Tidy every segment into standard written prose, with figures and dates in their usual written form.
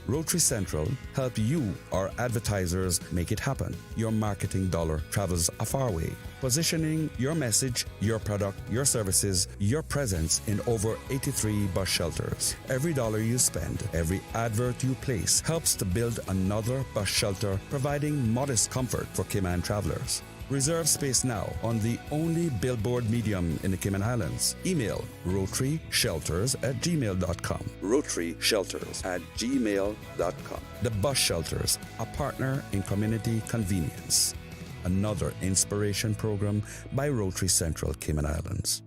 Rotary Central help you, our advertisers, make it happen. Your marketing dollar travels a far way. Positioning your message, your product, your services, your presence in over 83 bus shelters. Every dollar you spend, every advert you place helps to build another bus shelter, providing modest comfort for Cayman travelers. Reserve space now on the only billboard medium in the Cayman Islands. Email rotaryshelters@gmail.com. rotaryshelters@gmail.com. The Bus Shelters, a partner in community convenience. Another inspiration program by Rotary Central Cayman Islands.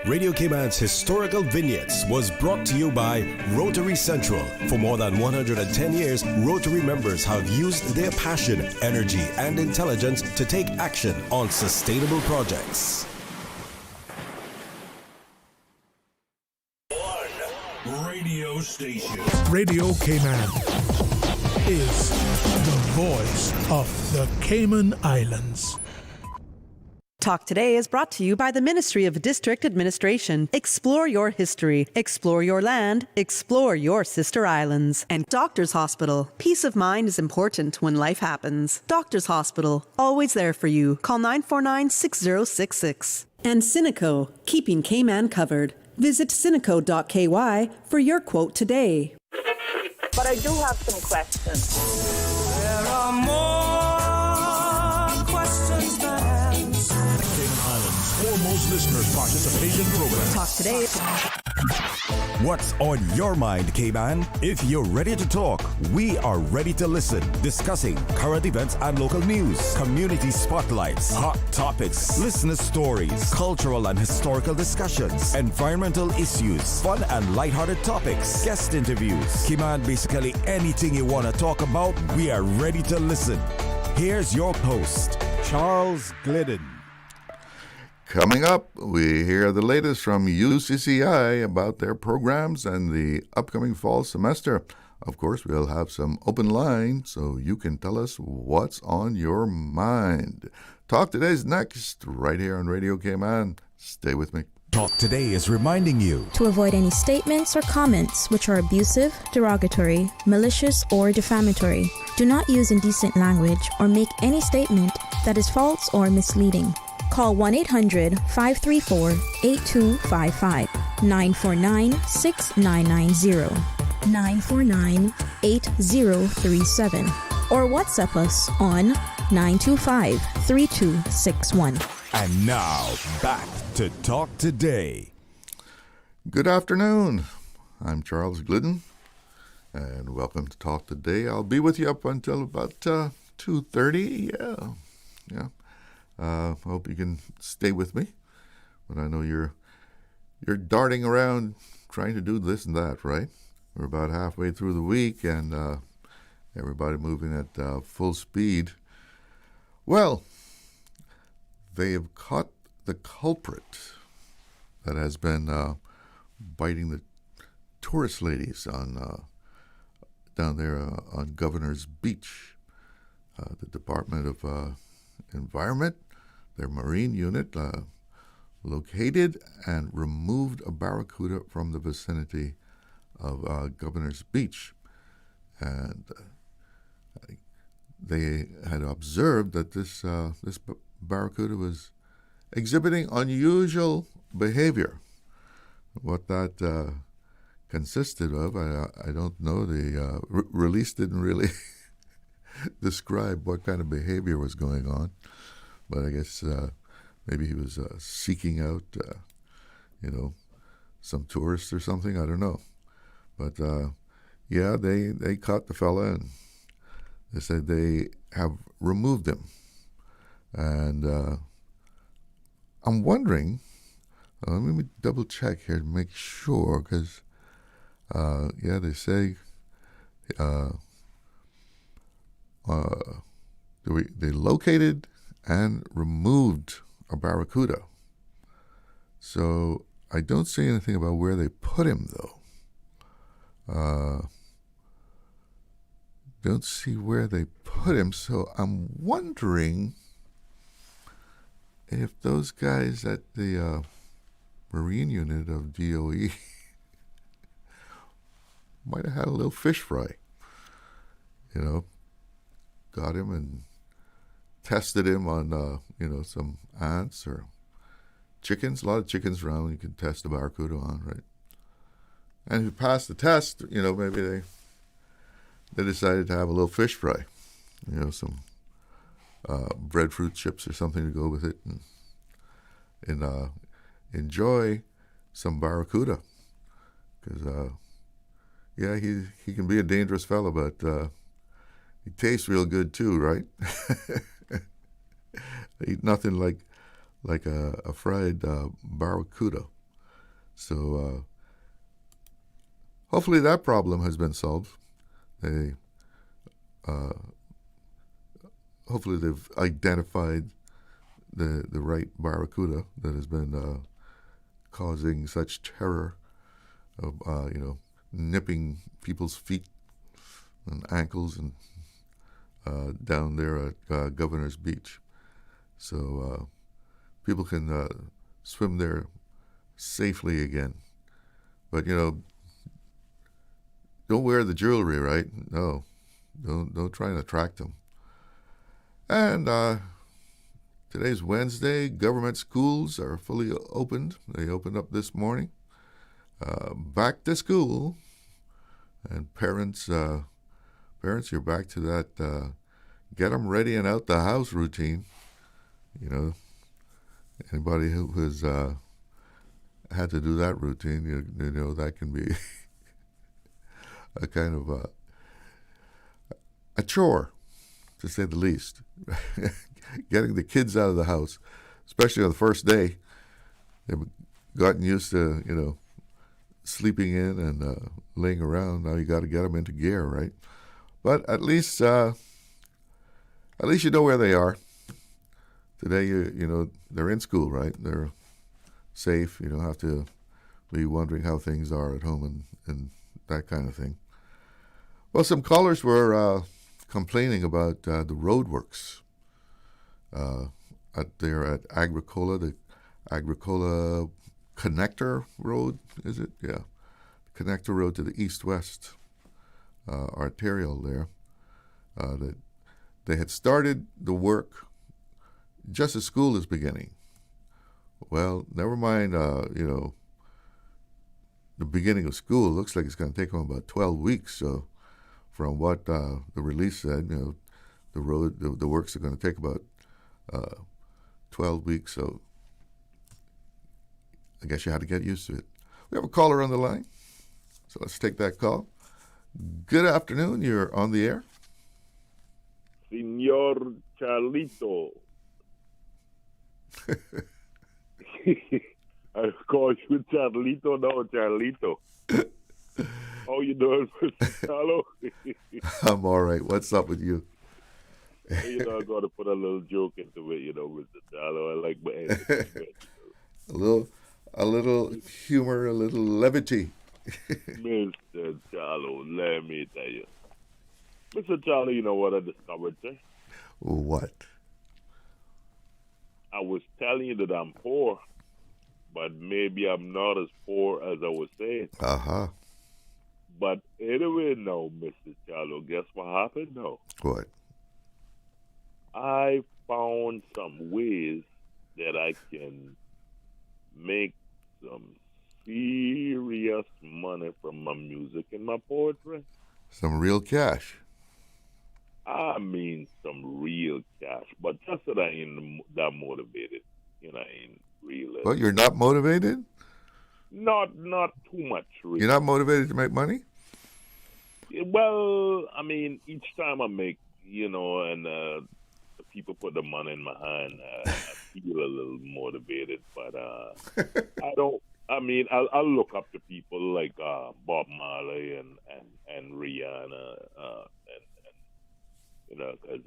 Radio Cayman's Historical Vignettes was brought to you by Rotary Central. For more than 110 years, Rotary members have used their passion, energy, and intelligence to take action on sustainable projects. One radio station. Radio Cayman is the voice of the Cayman Islands. Talk Today is brought to you by the Ministry of District Administration. Explore your history. Explore your land. Explore your sister islands. And Doctors Hospital. Peace of mind is important when life happens. Doctors Hospital. Always there for you. Call 949-6066. And Cineco. Keeping Cayman covered. Visit cineco.ky for your quote today. But I do have some questions. There are more questions than answers. Cayman Islands' foremost listeners' participation program. Talk Today. What's on your mind, Cayman? If you're ready to talk, we are ready to listen. Discussing current events and local news, community spotlights, hot topics, listener stories, cultural and historical discussions, environmental issues, fun and lighthearted topics, guest interviews. Cayman, basically anything you want to talk about, we are ready to listen. Here's your host, Charles Glidden. Coming up, we hear the latest from UCCI about their programs and the upcoming fall semester. Of course, we'll have some open lines so you can tell us what's on your mind. Talk Today's next, right here on Radio Cayman. Stay with me. Talk Today is reminding you to avoid any statements or comments which are abusive, derogatory, malicious, or defamatory. Do not use indecent language or make any statement that is false or misleading. Call 1-800-534-8255, 949-6990, 949-8037, or WhatsApp us on 925-3261. And now, back to Talk Today. Good afternoon. I'm Charles Glidden, and welcome to Talk Today. I'll be with you up until about 2:30. Yeah. Hope you can stay with me. But I know you're darting around trying to do this and that, right? We're about halfway through the week, and everybody moving at full speed. Well, they have caught the culprit that has been biting the tourist ladies on down there on Governor's Beach. The Department of Environment, their marine unit, located and removed a barracuda from the vicinity of Governor's Beach. And they had observed that this barracuda was exhibiting unusual behavior. What that consisted of, I don't know. The release didn't really describe what kind of behavior was going on, but I guess maybe he was seeking out, some tourists or something. I don't know, but they caught the fella, and they said they have removed him, and I'm wondering. Let me double check here to make sure, because they say. They located and removed a barracuda. So I don't see anything about where they put him, though. Don't see where they put him. So I'm wondering if those guys at the Marine unit of DOE might have had a little fish fry. You know, got him and tested him on, some ants or chickens. A lot of chickens around you can test the barracuda on, right? And if you pass the test, maybe they decided to have a little fish fry. Some breadfruit chips or something to go with it, and enjoy some barracuda. Because, he can be a dangerous fellow, but he tastes real good too, right? Eat nothing like a fried barracuda. So hopefully that problem has been solved. Hopefully they've identified the right barracuda that has been causing such terror of nipping people's feet and ankles and down there at Governor's Beach. So people can swim there safely again. But, don't wear the jewelry, right? No, don't try and attract them. And today's Wednesday. Government schools are fully opened. They opened up this morning. Back to school. And parents, you're back to that get them ready and out the house routine. Anybody who has had to do that routine, that can be a kind of a chore, to say the least. Getting the kids out of the house, especially on the first day. They've gotten used to, sleeping in and laying around. Now you got to get them into gear, right? But at least you know where they are. Today, they're in school, right? They're safe. You don't have to be wondering how things are at home and that kind of thing. Well, some callers were complaining about the roadworks at Agricola, the Agricola Connector Road, is it? Yeah. Connector Road to the east-west arterial there. That they had started the work just as school is beginning. Well, never mind, the beginning of school. It looks like it's going to take them about 12 weeks. So from what the release said, the works are going to take about 12 weeks. So I guess you had to get used to it. We have a caller on the line, so let's take that call. Good afternoon. You're on the air. Senor Charlito. I call you Charlito now, Charlito. How you doing, Mr. Charlo? I'm all right. What's up with you? I got to put a little joke into it, Mr. Charlo. I like my entertainment. A little humor, a little levity. Mr. Charlo, let me tell you. Mr. Charlo, you know what I discovered, sir? What? I was telling you that I'm poor, but maybe I'm not as poor as I was saying. Uh-huh. But anyway, no, Mr. Charlo, guess what happened now? What? I found some ways that I can make some serious money from my music and my poetry. Some real cash. I mean some real cash, but just that I ain't that motivated. I ain't really. Well, you're not motivated? Not too much, really. You're not motivated to make money? Well, I mean, each time I make, and the people put the money in my hand, I feel a little motivated, but I don't. I mean, I'll look up to people like Bob Marley and Rihanna, because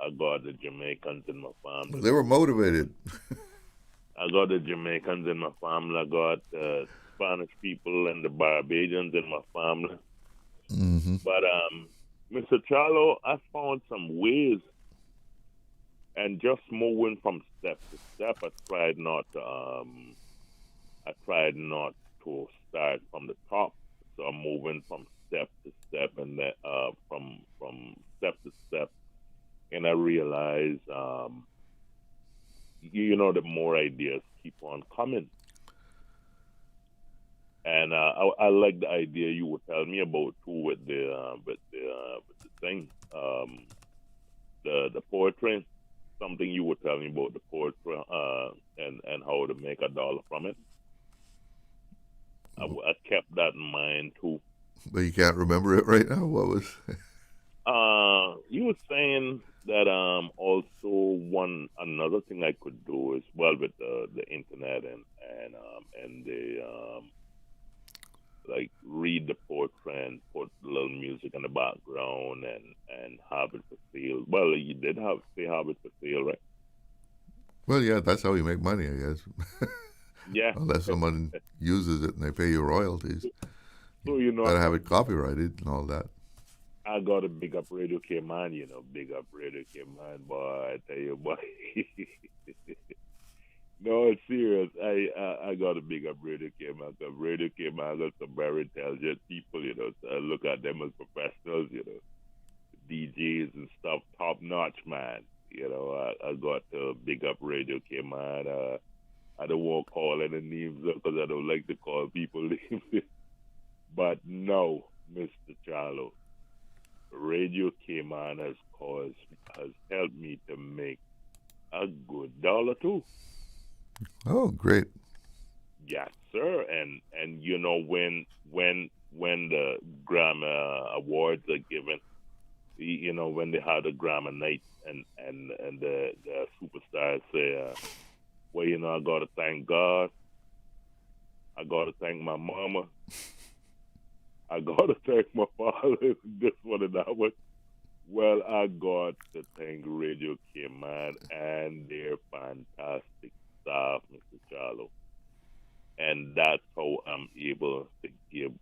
I got the Jamaicans in my family. They were motivated. I got the Jamaicans in my family. I got the Spanish people and the Barbadians in my family. Mm-hmm. But, Mr. Charlo, I found some ways, and just moving from step to step, I tried not to start from the top. So I'm moving from step to step, and that from step to step, and I realize, the more ideas keep on coming. And I like the idea you were telling me about too with the thing, the poetry. Something you were telling me about the poetry and how to make $1 from it. I kept that in mind too. But you can't remember it right now. What was? You were saying that also another thing I could do is with the internet and the like read the poetry and put a little music in the background and have it for sale. Well, you did have it for sale, right? Well, yeah, that's how you make money, I guess. Yeah. Unless someone uses it and they pay you royalties. So gotta have it copyrighted and all that. I got to big up Radio Cayman, big up Radio Cayman, boy. I tell you, boy. No, it's serious. I got to big up Radio Cayman because Radio Cayman got some very intelligent people, So I look at them as professionals, DJs and stuff, top notch, man. I got to big up Radio Cayman. I don't want to call any names because I don't like to call people names. But no, Mr. Charlo, Radio Cayman has helped me to make a good $1 too. Oh, great! Yes, sir. And when the Grammy Awards are given, when they had a Grammy night and the superstars say, I got to thank God. I got to thank my mama. I got to thank my father. This one and that one. Well, I got to thank Radio Cayman and their fantastic staff, Mr. Charlo. And that's how I'm able to give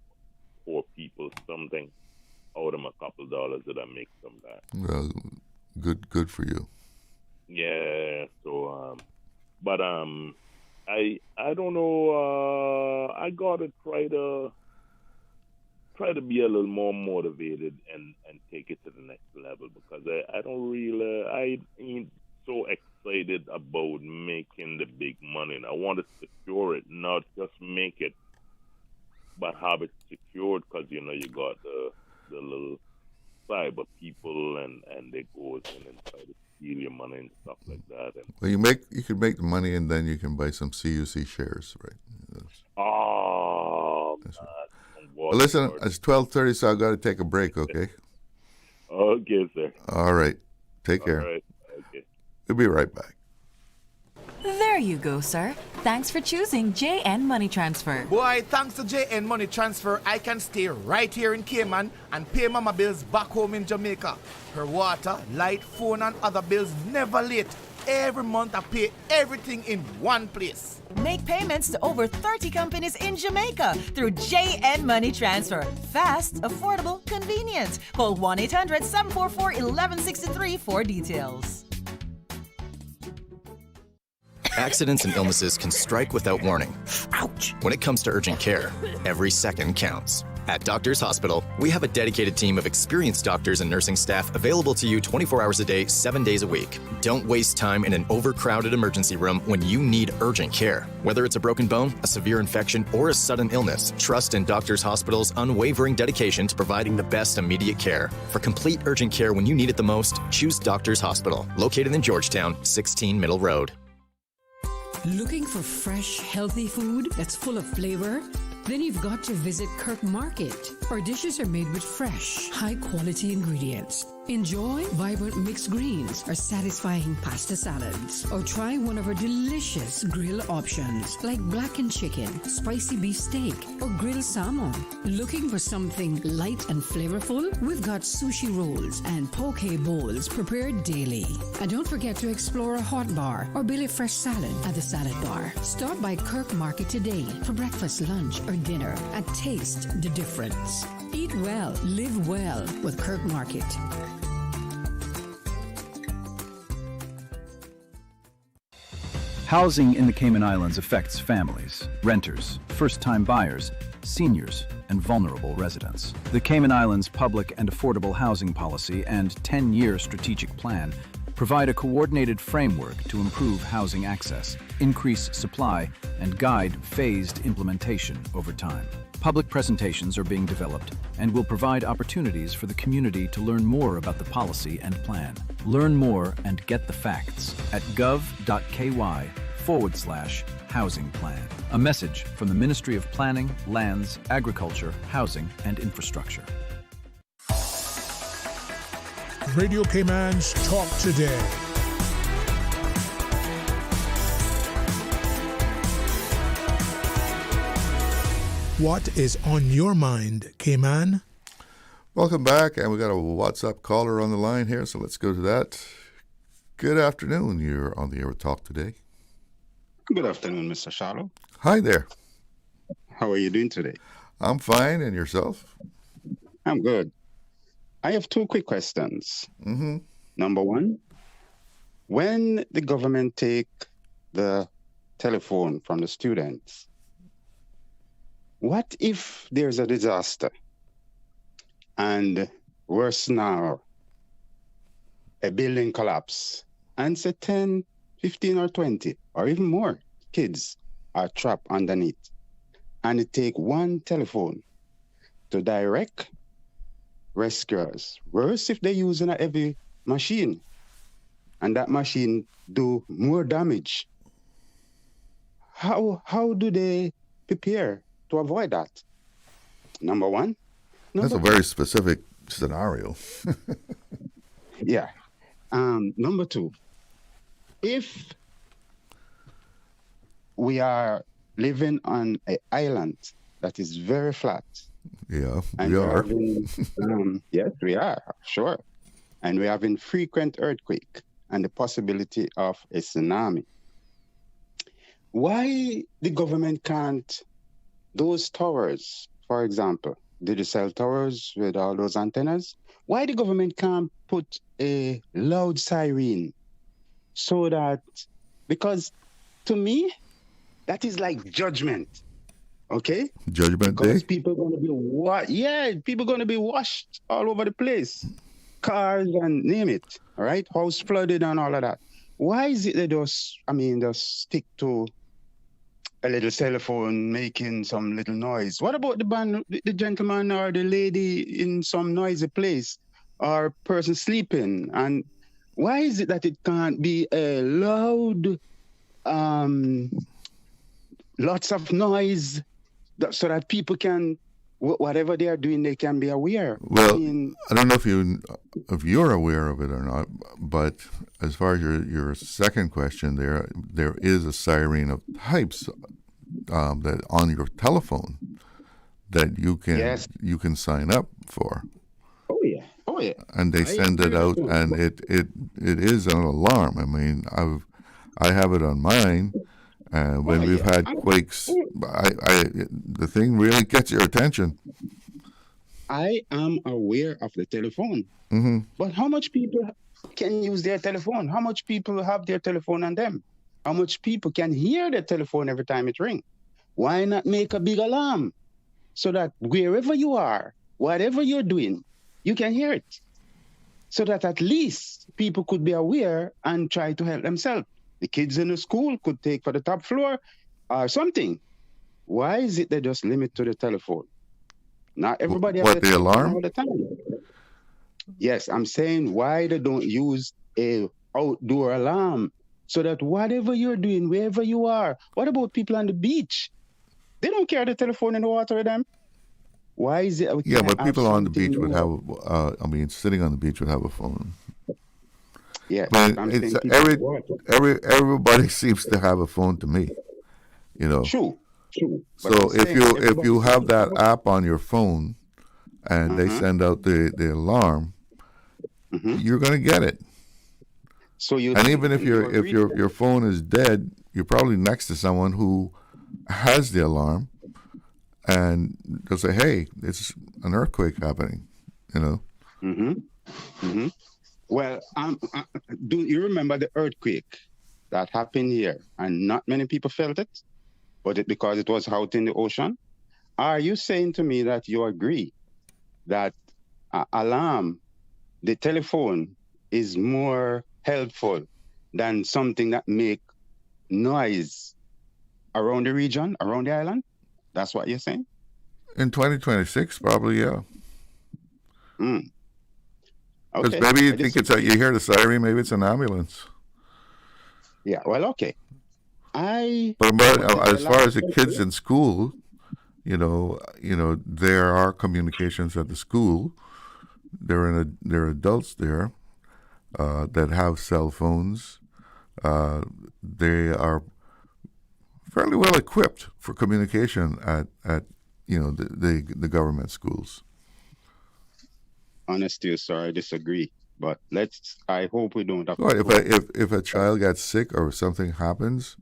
poor people something out of my couple dollars that I make sometimes. Well, good for you. Yeah. So, but I don't know. I gotta try to be a little more motivated and take it to the next level because I ain't so excited about making the big money. And I want to secure it, not just make it, but have it secured because, you got the little cyber people and they go in and try to steal your money and stuff like that. And, well, you can make the money and then you can buy some CUC shares, right? Oh, man. Well, listen, it's 12:30, so I've got to take a break, okay? Okay, sir. All right. Take care. All right. Okay. We'll be right back. There you go, sir. Thanks for choosing JN Money Transfer. Boy, thanks to JN Money Transfer, I can stay right here in Cayman and pay mama bills back home in Jamaica. Her water, light, phone, and other bills never late. Every month I pay everything in one place. Make payments to over 30 companies in Jamaica through JN Money Transfer. Fast, affordable, convenient. Call 1-800-744-1163 for details. Accidents and illnesses can strike without warning. Ouch! When it comes to urgent care, every second counts. At Doctors Hospital, we have a dedicated team of experienced doctors and nursing staff available to you 24 hours a day, 7 days a week. Don't waste time in an overcrowded emergency room when you need urgent care. Whether it's a broken bone, a severe infection, or a sudden illness, trust in Doctors Hospital's unwavering dedication to providing the best immediate care. For complete urgent care when you need it the most, choose Doctors Hospital, located in Georgetown, 16 Middle Road. Looking for fresh, healthy food that's full of flavor? Then you've got to visit Kirk Market. Our dishes are made with fresh, high-quality ingredients. Enjoy vibrant mixed greens or satisfying pasta salads. Or try one of our delicious grill options like blackened chicken, spicy beef steak, or grilled salmon. Looking for something light and flavorful? We've got sushi rolls and poke bowls prepared daily. And don't forget to explore a hot bar or Billy Fresh salad at the salad bar. Stop by Kirk Market today for breakfast, lunch, or dinner and taste the difference. Eat well, live well with Kirk Market. Housing in the Cayman Islands affects families, renters, first-time buyers, seniors, and vulnerable residents. The Cayman Islands Public and Affordable Housing Policy and 10-year strategic plan provide a coordinated framework to improve housing access, increase supply, and guide phased implementation over time. Public presentations are being developed and will provide opportunities for the community to learn more about the policy and plan. Learn more and get the facts at gov.ky/housing plan. A message from the Ministry of Planning, Lands, Agriculture, Housing, and Infrastructure. Radio Cayman's Talk Today. What is on your mind, Cayman? Welcome back, and we got a WhatsApp caller on the line here, so let's go to that. Good afternoon. You're on the air with Talk Today. Good afternoon, Mr. Shallow. Hi there. How are you doing today? I'm fine, and yourself? I'm good. I have two quick questions. Mm-hmm. Number one, when the government take the telephone from the students, what if there's a disaster and worse now, a building collapse and say 10, 15 or 20 or even more kids are trapped underneath, and it take one telephone to direct rescuers. Worse if they're using a heavy machine and that machine do more damage. How do they prepare to avoid that? Number one. That's a very specific scenario. Yeah. Number two, if we are living on an island that is very flat. Yeah, and we are. Yes, we are, sure. And we're having frequent earthquake and the possibility of a tsunami. Why the government can't, those towers, for example, digital towers with all those antennas, why the government can't put a loud siren so that, because to me, that is like judgment, okay? Judgment because Day? people going to be people going to be washed all over the place, cars and name it, all right? House flooded and all of that. Why is it they just stick to a little cell phone making some little noise? What about the gentleman or the lady in some noisy place or person sleeping? And why is it that it can't be a loud, lots of noise so that people can, whatever they are doing, they can be aware? Well, I don't know if you're aware of it or not, but as far as your second question, there is a siren of types that on your telephone that you can sign up for. Oh yeah. And they send it out, and it is an alarm. I mean, I have it on mine. When we've had quakes, the thing really gets your attention. I am aware of the telephone, but how much people can use their telephone? How much people have their telephone on them? How much people can hear the telephone every time it rings? Why not make a big alarm so that wherever you are, whatever you're doing, you can hear it, so that at least people could be aware and try to help themselves? The kids in the school could take for the top floor or something. Why is it they just limit to the telephone? Not everybody has the alarm all the time. Yes, I'm saying why they don't use a outdoor alarm so that whatever you're doing, wherever you are. What about people on the beach? They don't carry the telephone in the water with them. Why is it? Yeah, but people on the beach would have. Sitting on the beach would have a phone. Yeah, but everybody seems to have a phone to me, True. So if you have that app on your phone, and they send out the alarm, you're going to get it. So and even if your phone is dead, you're probably next to someone who has the alarm, and they'll say, "Hey, it's an earthquake happening," Well, do you remember the earthquake that happened here? And not many people felt it, but because it was out in the ocean. Are you saying to me that you agree that alarm, the telephone, is more helpful than something that make noise around the region, around the island? That's what you're saying? In 2026, probably, yeah. Mm. Because Okay. maybe you think you hear the siren, maybe it's an ambulance. Yeah, well, okay. But as far as the kids in school, there are communications at the school. There are adults there that have cell phones. They are fairly well equipped for communication at the government schools. Honestly, sir, I disagree. But I hope we don't have if a child gets sick or something happens,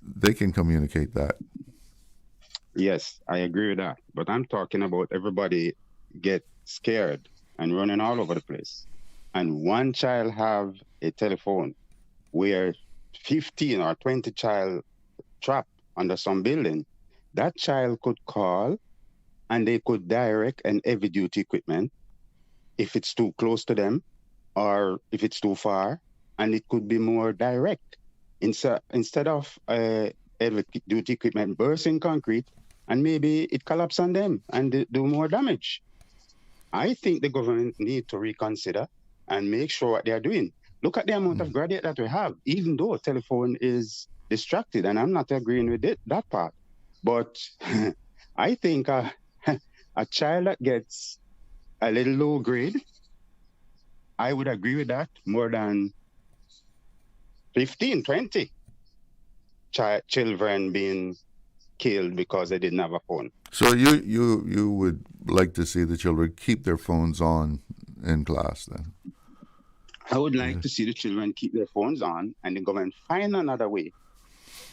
they can communicate that. Yes, I agree with that. But I'm talking about everybody get scared and running all over the place. And one child have a telephone where 15 or 20 child trapped under some building. That child could call and they could direct an heavy duty equipment if it's too close to them or if it's too far, and it could be more direct. Instead of heavy duty equipment bursting concrete, and maybe it collapse on them and do more damage. I think the government need to reconsider and make sure what they are doing. Look at the amount of graduate that we have, even though telephone is distracted, and I'm not agreeing with that part. But I think a child that gets a little low grade, I would agree with that more than 15, 20 children being killed because they didn't have a phone. So you would like to see the children keep their phones on in class then? I would like to see the children keep their phones on and the government find another way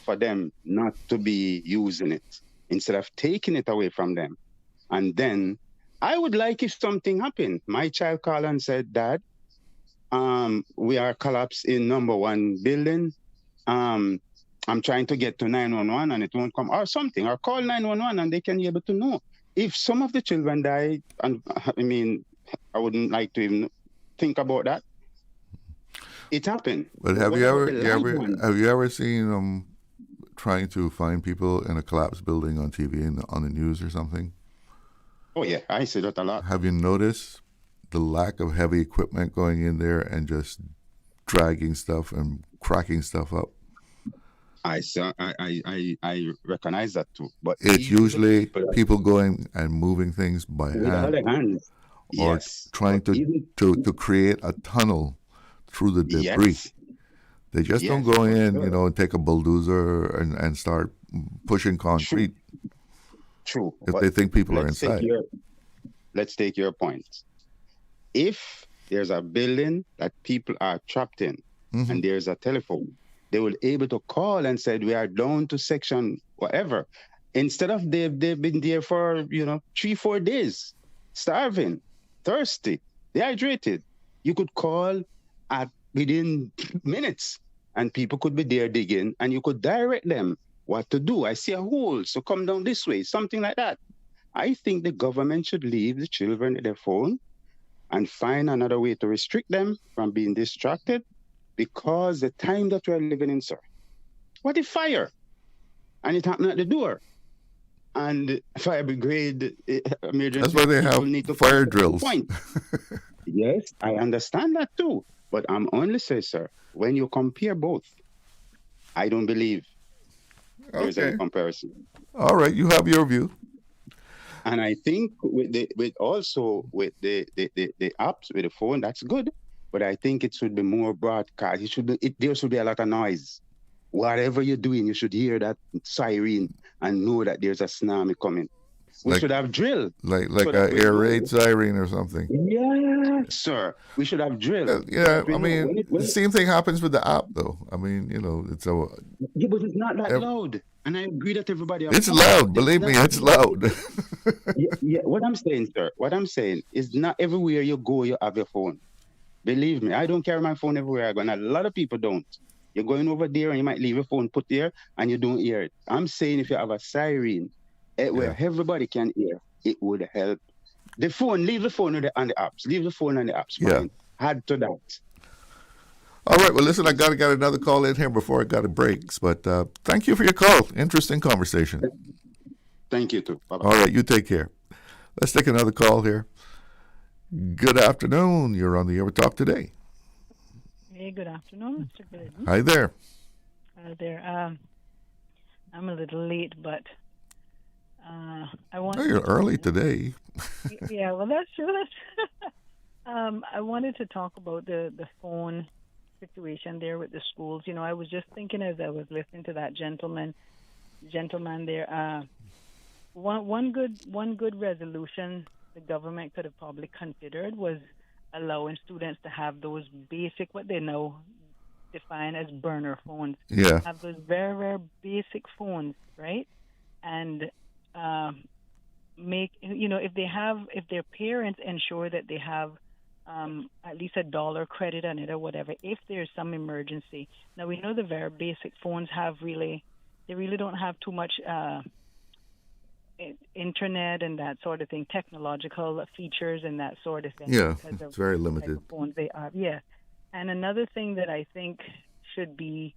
for them not to be using it instead of taking it away from them. And then I would like if something happened. My child called and said, Dad, we are collapsed in number 1 building. I'm trying to get to 911 and it won't come, or something, or call 911 and they can be able to know. If some of the children die, and I wouldn't like to even think about that. It happened. But have you ever seen them trying to find people in a collapsed building on TV and on the news or something? Oh yeah, I see that a lot. Have you noticed the lack of heavy equipment going in there and just dragging stuff and cracking stuff up? I recognize that too. But it's usually people going and moving things by hand. Or trying to create a tunnel through the debris. Yes. They just don't go in, and take a bulldozer and start pushing concrete. True. If they think people are inside. Let's take your point. If there's a building that people are trapped in and there's a telephone, they will be able to call and say, we are down to section whatever. Instead of they've been there for 3-4 days, starving, thirsty, dehydrated. You could call within minutes and people could be there digging and you could direct them what to do. I see a hole, so come down this way, something like that. I think the government should leave the children at their phone and find another way to restrict them from being distracted, because the time that we're living in, sir, what if fire? And it happened at the door. And fire brigade emergency. That's why they have fire drills. Yes, I understand that too. But I'm only saying, sir, when you compare both, I don't believe there's any comparison. All right, you have your view. And I think with the apps, with the phone, that's good. But I think it should be more broadcast. There should be a lot of noise. Whatever you're doing, you should hear that siren and know that there's a tsunami coming. We should have drill. Like an air raid siren or something. Yeah, sir. We should have drill. The same thing happens with the app, though. It's a... Yeah, but it's not that loud. And I agree that everybody... It's loud. Believe me, it's loud. yeah, what I'm saying, sir, is not everywhere you go, you have your phone. Believe me, I don't carry my phone everywhere I go, and a lot of people don't. You're going over there and you might leave your phone put there and you don't hear it. I'm saying if you have a siren, where everybody can hear, it would help. The phone, leave the phone on the apps. Leave the phone on the apps. Yeah. Fine. Add to that. All right. Well, listen, I got another call in here before I got to breaks. But thank you for your call. Interesting conversation. Thank you, too. Bye-bye. All right. You take care. Let's take another call here. Good afternoon. You're on the Air with Talk Today. Hey, good afternoon, Mr. Glidden. Hi there. Hi there. I'm a little late, but I want. Oh, you're early today. Yeah, well, that's true. I wanted to talk about the phone situation there with the schools. You know, I was just thinking as I was listening to that gentleman there. One good resolution the government could have probably considered was allowing students to have those basic, what they now define as burner phones. Yeah. Have those very, very basic phones, right? And make, you know, if their parents ensure that they have at least $1 credit on it or whatever, if there's some emergency. Now, we know the very basic phones they really don't have too much internet and that sort of thing, technological features and that sort of thing. Yeah, because it's very limited. Phones they are, yeah. And another thing that I think should be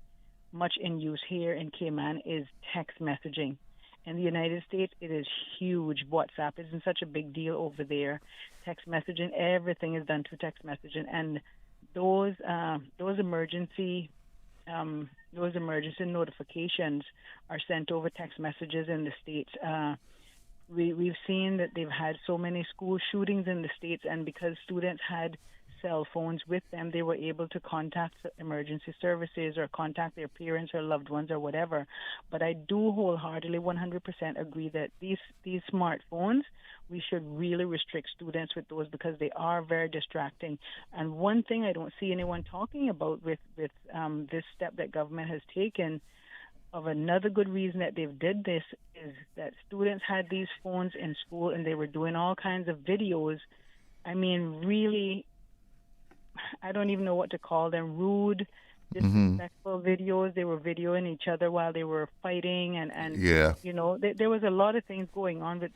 much in use here in Cayman is text messaging. In the United States, it is huge. WhatsApp isn't such a big deal over there. Text messaging, everything is done through text messaging, and those emergency notifications are sent over text messages in the States. We've seen that they've had so many school shootings in the States, and because students had cell phones with them, they were able to contact emergency services or contact their parents or loved ones or whatever. But I do wholeheartedly 100% agree that these smartphones, we should really restrict students with those because they are very distracting. And one thing I don't see anyone talking about with this step that government has taken, of another good reason that they've did this, is that students had these phones in school and they were doing all kinds of videos. I mean, really, I don't even know what to call them, rude, disrespectful videos. They were videoing each other while they were fighting, and yeah, you know, there was a lot of things going on with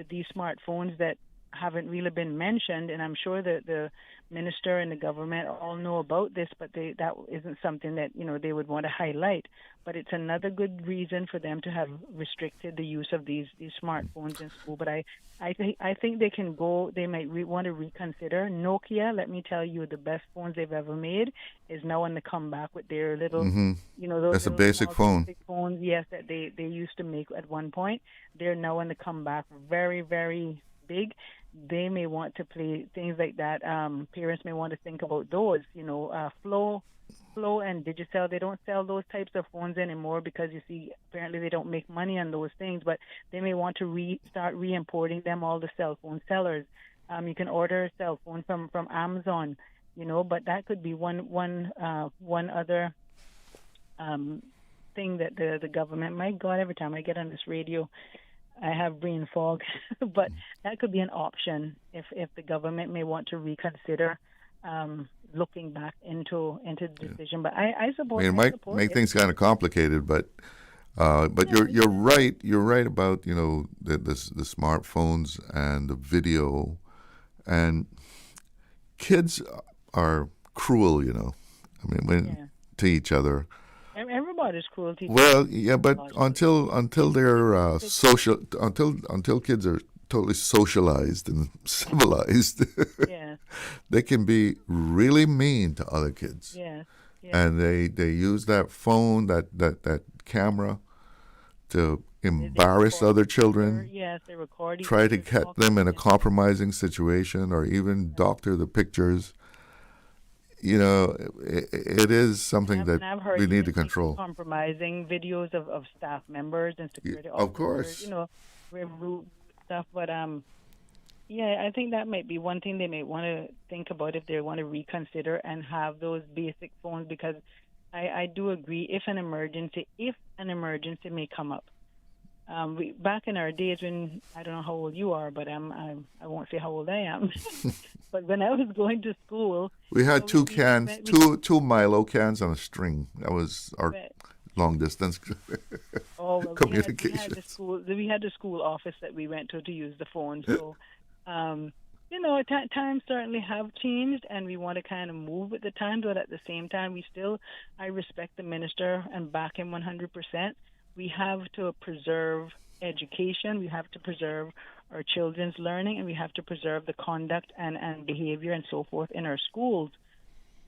these smartphones that haven't really been mentioned, and I'm sure that the minister and the government all know about this, but that isn't something that, you know, they would want to highlight. But it's another good reason for them to have restricted the use of these smartphones in school. But I think they can go. They might want to reconsider. Nokia, let me tell you, the best phones they've ever made is now on the comeback with their little, you know, those that's a little basic phone. basic phones, yes, that they used to make at one point. They're now on the comeback, very, very big. They may want to play things like that. Parents may want to think about those. You know, Flow and Digicel, they don't sell those types of phones anymore because, you see, apparently they don't make money on those things. But they may want to start re-importing them, all the cell phone sellers. You can order a cell phone from Amazon, you know, but that could be one other thing that the government, my God, every time I get on this radio, I have brain fog, but that could be an option if the government may want to reconsider looking back into the decision. But I suppose it might make things kind of complicated, but you're right. You're right about, you know, the smartphones and the video, and kids are cruel. You know, I mean, to each other. Everybody's cruel to each other. Well, yeah, but until they're until kids are totally socialized and civilized, they can be really mean to other kids. Yeah. And they use that phone, that camera, to embarrass other children. Yes, they record. Try to get them in a compromising situation, or even doctor the pictures. You know, it is something that we need to control. Compromising videos of staff members and security officers. Of course. You know, rude stuff. But, I think that might be one thing they may want to think about if they want to reconsider and have those basic phones, because I do agree, if an emergency may come up. Back in our days when, I don't know how old you are, but I won't say how old I am. But when I was going to school, we had two Milo cans on a string. That was our long distance Oh, well, communications. we had the school office that we went to use the phone. So, times certainly have changed, and we want to kind of move with the times. But at the same time, I respect the minister and back him 100%. We have to preserve education. We have to preserve our children's learning, and we have to preserve the conduct and behavior and so forth in our schools.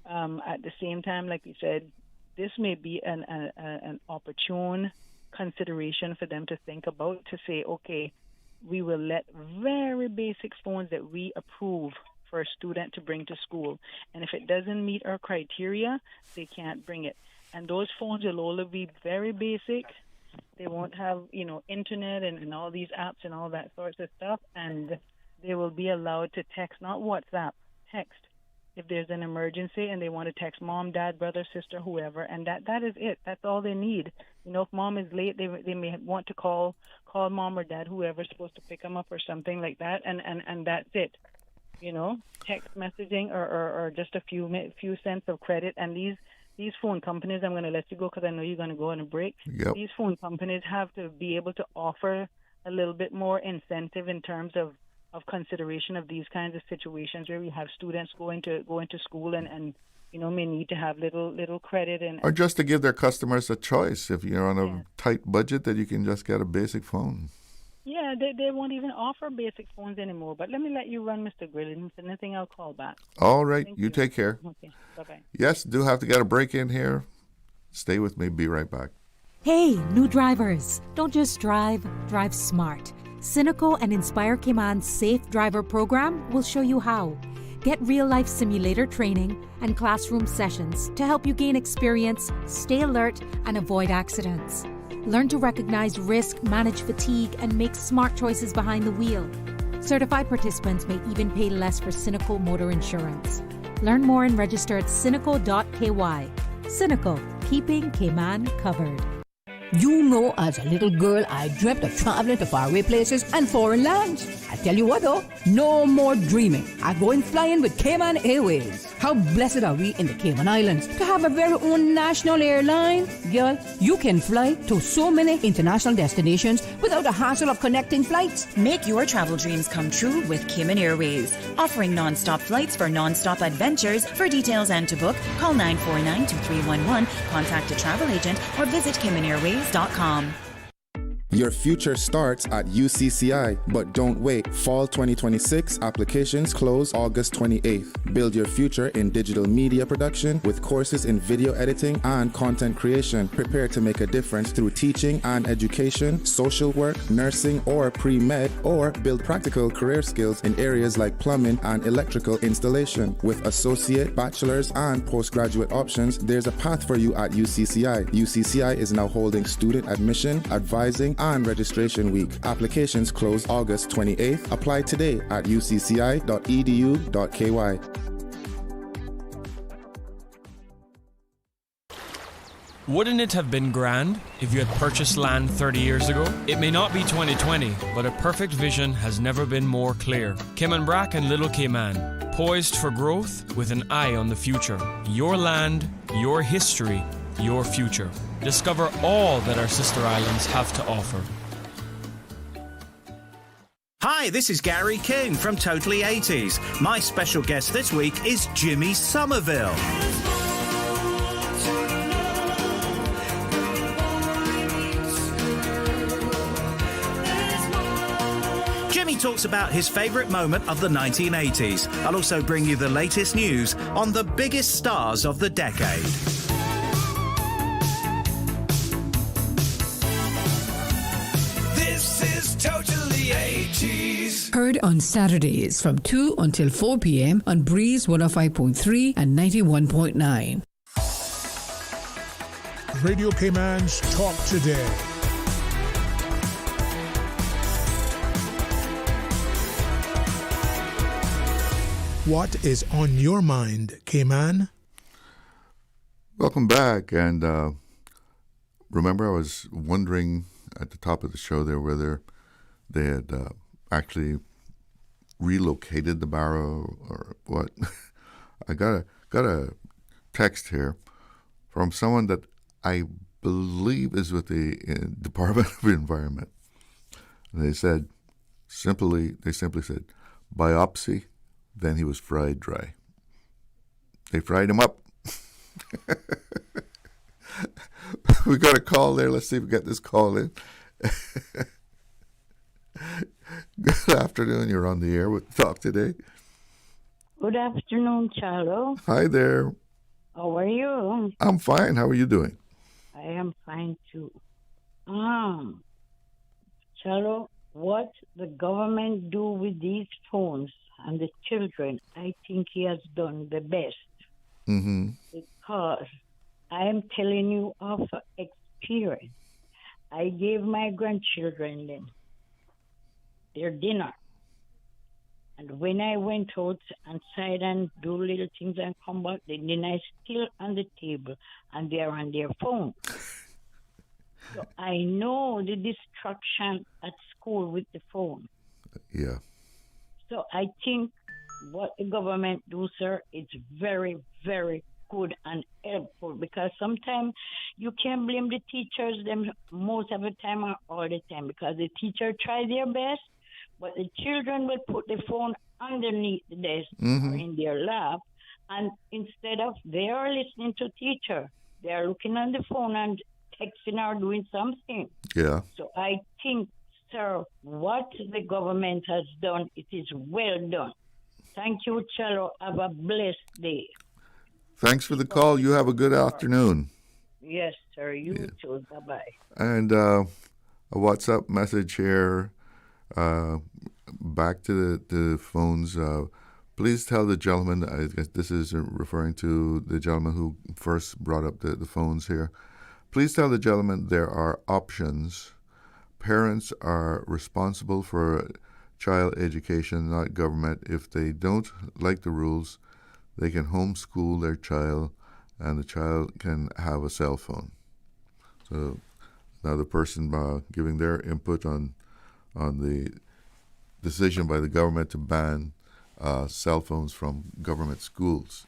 At the same time, like we said, this may be an opportune consideration for them to think about, to say, okay, we will let very basic phones that we approve for a student to bring to school. And if it doesn't meet our criteria, they can't bring it. And those phones will only be very basic. They won't have, internet and all these apps and all that sorts of stuff. And they will be allowed to text, not WhatsApp, text. If there's an emergency and they want to text mom, dad, brother, sister, whoever, and that is it. That's all they need. If mom is late, they may want to call mom or dad, whoever's supposed to pick them up or something like that, and that's it. Text messaging or just a few cents of credit. And these phone companies, I'm going to let you go because I know you're going to go on a break. Yep. These phone companies have to be able to offer a little bit more incentive in terms of consideration of these kinds of situations where we have students going to school and may need to have little credit or just to give their customers a choice. If you're on a tight budget, that you can just get a basic phone. Yeah, they won't even offer basic phones anymore. But let me let you run, Mr. Glidden. If anything, I'll call back. All right, Thank you take care. Okay, bye-bye. Yes, do have to get a break in here. Stay with me. Be right back. Hey, new drivers, don't just drive smart. Cynical and Inspire Cayman's Safe Driver program will show you how. Get real-life simulator training and classroom sessions to help you gain experience, stay alert, and avoid accidents. Learn to recognize risk, manage fatigue, and make smart choices behind the wheel. Certified participants may even pay less for Cynical motor insurance. Learn more and register at cynical.ky. Cynical, keeping Cayman covered. You know, as a little girl, I dreamt of traveling to faraway places and foreign lands. I tell you what, though, no more dreaming. I'm going flying with Cayman Airways. How blessed are we in the Cayman Islands to have a very own national airline? Girl, you can fly to so many international destinations without the hassle of connecting flights. Make your travel dreams come true with Cayman Airways. Offering non-stop flights for non-stop adventures. For details and to book, call 949-2311, contact a travel agent, or visit CaymanAirways.com. Your future starts at UCCI, but don't wait. Fall 2026 applications close August 28th. Build your future in digital media production with courses in video editing and content creation. Prepare to make a difference through teaching and education, social work, nursing, or pre-med, or build practical career skills in areas like plumbing and electrical installation. With associate, bachelor's, and postgraduate options, there's a path for you at UCCI. UCCI is now holding student admission, advising, and registration week. Applications close August 28th. Apply today at ucci.edu.ky. Wouldn't it have been grand if you had purchased land 30 years ago? It may not be 2020, but a perfect vision has never been more clear. Cayman Brac and Little Cayman, poised for growth with an eye on the future. Your land, your history, your future. Discover all that our sister islands have to offer. Hi, this is Gary King from Totally 80s. My special guest this week is Jimmy Somerville. Jimmy talks about his favourite moment of the 1980s. I'll also bring you the latest news on the biggest stars of the decade. Totally 80s. Heard on Saturdays from 2 until 4 p.m. on Breeze 105.3 and 91.9. Radio Cayman's Talk Today. What is on your mind, Cayman? Welcome back. And remember, I was wondering at the top of the show there whether they had actually relocated the barrow or what. I got a text here from someone that I believe is with the Department of Environment. And they simply said, biopsy, then he was fried dry. They fried him up. We got a call there. Let's see if we get this call in. Good afternoon. You're on the air with Talk Today. Good afternoon, Charlo. Hi there. How are you? I'm fine. How are you doing? I am fine too. Charlo, what the government do with these phones and the children, I think he has done the best. Mm-hmm. Because I am telling you of experience. I gave my grandchildren then their dinner. And when I went outside and do little things and come back, the dinner is still on the table and they're on their phone. So I know the distraction at school with the phone. Yeah. So I think what the government do, sir, is very, very good and helpful, because sometimes you can't blame the teachers them most of the time or all the time, because the teacher try their best, but the children will put the phone underneath the desk or in their lap, and instead of they are listening to teacher, they are looking on the phone and texting or doing something. Yeah. So I think, sir, what the government has done, it is well done. Thank you, Chalo. Have a blessed day. Thanks for the call. You have a good afternoon. Yes, sir. You too. Bye-bye. And a WhatsApp message here. Back to the phones. Please tell the gentleman, I guess this is referring to the gentleman who first brought up the phones here. Please tell the gentleman there are options. Parents are responsible for child education, not government. If they don't like the rules, they can homeschool their child, and the child can have a cell phone. So another person giving their input on the decision by the government to ban cell phones from government schools.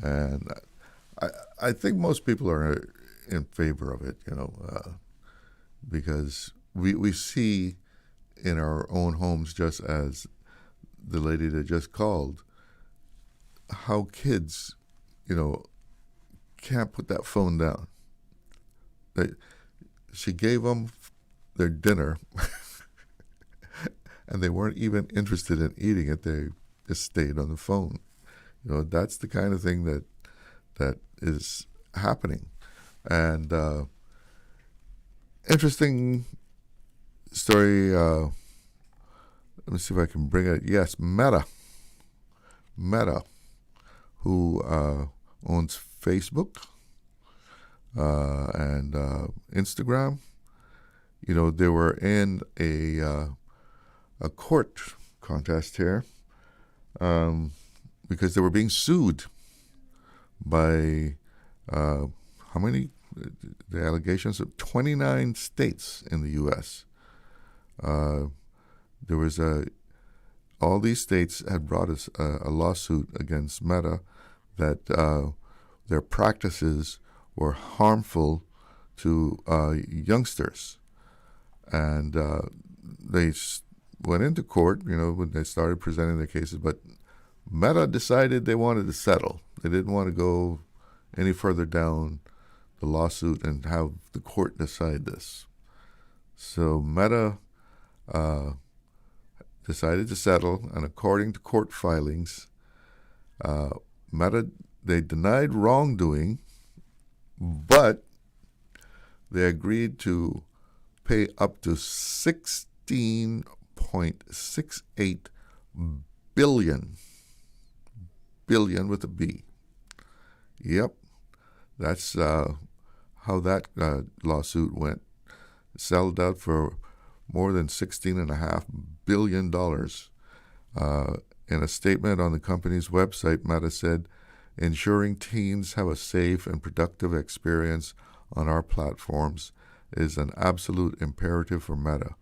And I think most people are in favor of it, because we see in our own homes, just as the lady that just called, how kids, can't put that phone down. She gave them their dinner, and they weren't even interested in eating it. They just stayed on the phone. That's the kind of thing that is happening. And interesting story. Let me see if I can bring it. Yes, Meta, who owns Facebook and Instagram. They were in a court contest here because they were being sued by how many? The allegations of 29 states in the U.S. There was all these states had brought us a lawsuit against Meta that their practices were harmful to youngsters, and they went into court. When they started presenting their cases, but Meta decided they wanted to settle. They didn't want to go any further down the lawsuit and have the court decide this. So Meta decided to settle, and according to court filings, Meta, they denied wrongdoing, but they agreed to pay up to $16.68 billion with a B. Yep, that's how that lawsuit went. It settled out for more than $16.5 billion. In a statement on the company's website, Meta said, "Ensuring teens have a safe and productive experience on our platforms is an absolute imperative for Meta.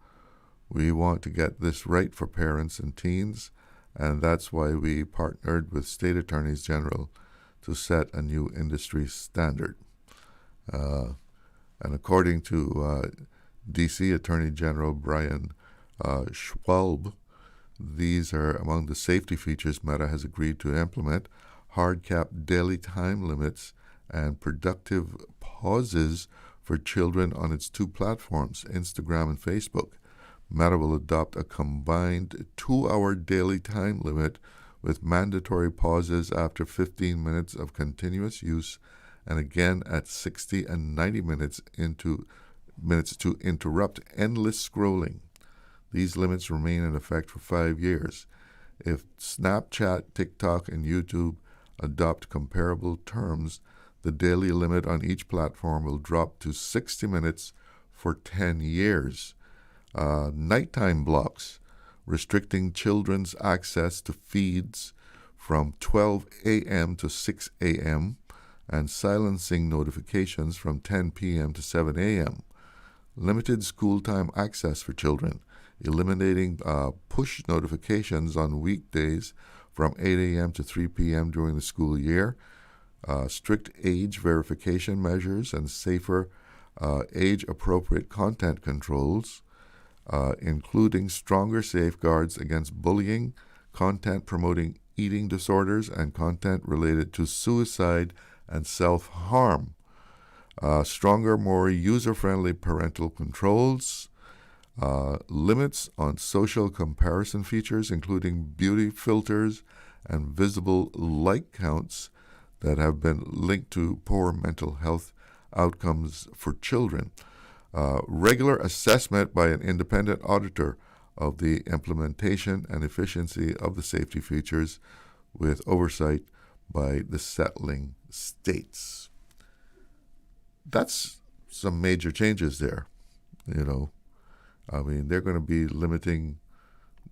We want to get this right for parents and teens, and that's why we partnered with state attorneys general to set a new industry standard." And according to D.C. Attorney General Brian Schwalb, these are among the safety features Meta has agreed to implement: hard-capped daily time limits and productive pauses for children on its two platforms, Instagram and Facebook. Meta will adopt a combined 2-hour daily time limit with mandatory pauses after 15 minutes of continuous use, and again at 60 and 90 minutes to interrupt endless scrolling. These limits remain in effect for 5 years. If Snapchat, TikTok, and YouTube adopt comparable terms, the daily limit on each platform will drop to 60 minutes for 10 years. Nighttime blocks, restricting children's access to feeds from 12 a.m. to 6 a.m., and silencing notifications from 10 p.m. to 7 a.m. Limited school time access for children, eliminating push notifications on weekdays from 8 a.m. to 3 p.m. during the school year, strict age verification measures and safer age-appropriate content controls, including stronger safeguards against bullying, content promoting eating disorders, and content related to suicide and self-harm. Stronger, more user-friendly parental controls, limits on social comparison features, including beauty filters and visible like counts that have been linked to poor mental health outcomes for children. Regular assessment by an independent auditor of the implementation and efficiency of the safety features, with oversight by the settling states. That's some major changes there, you know. I mean, they're going to be limiting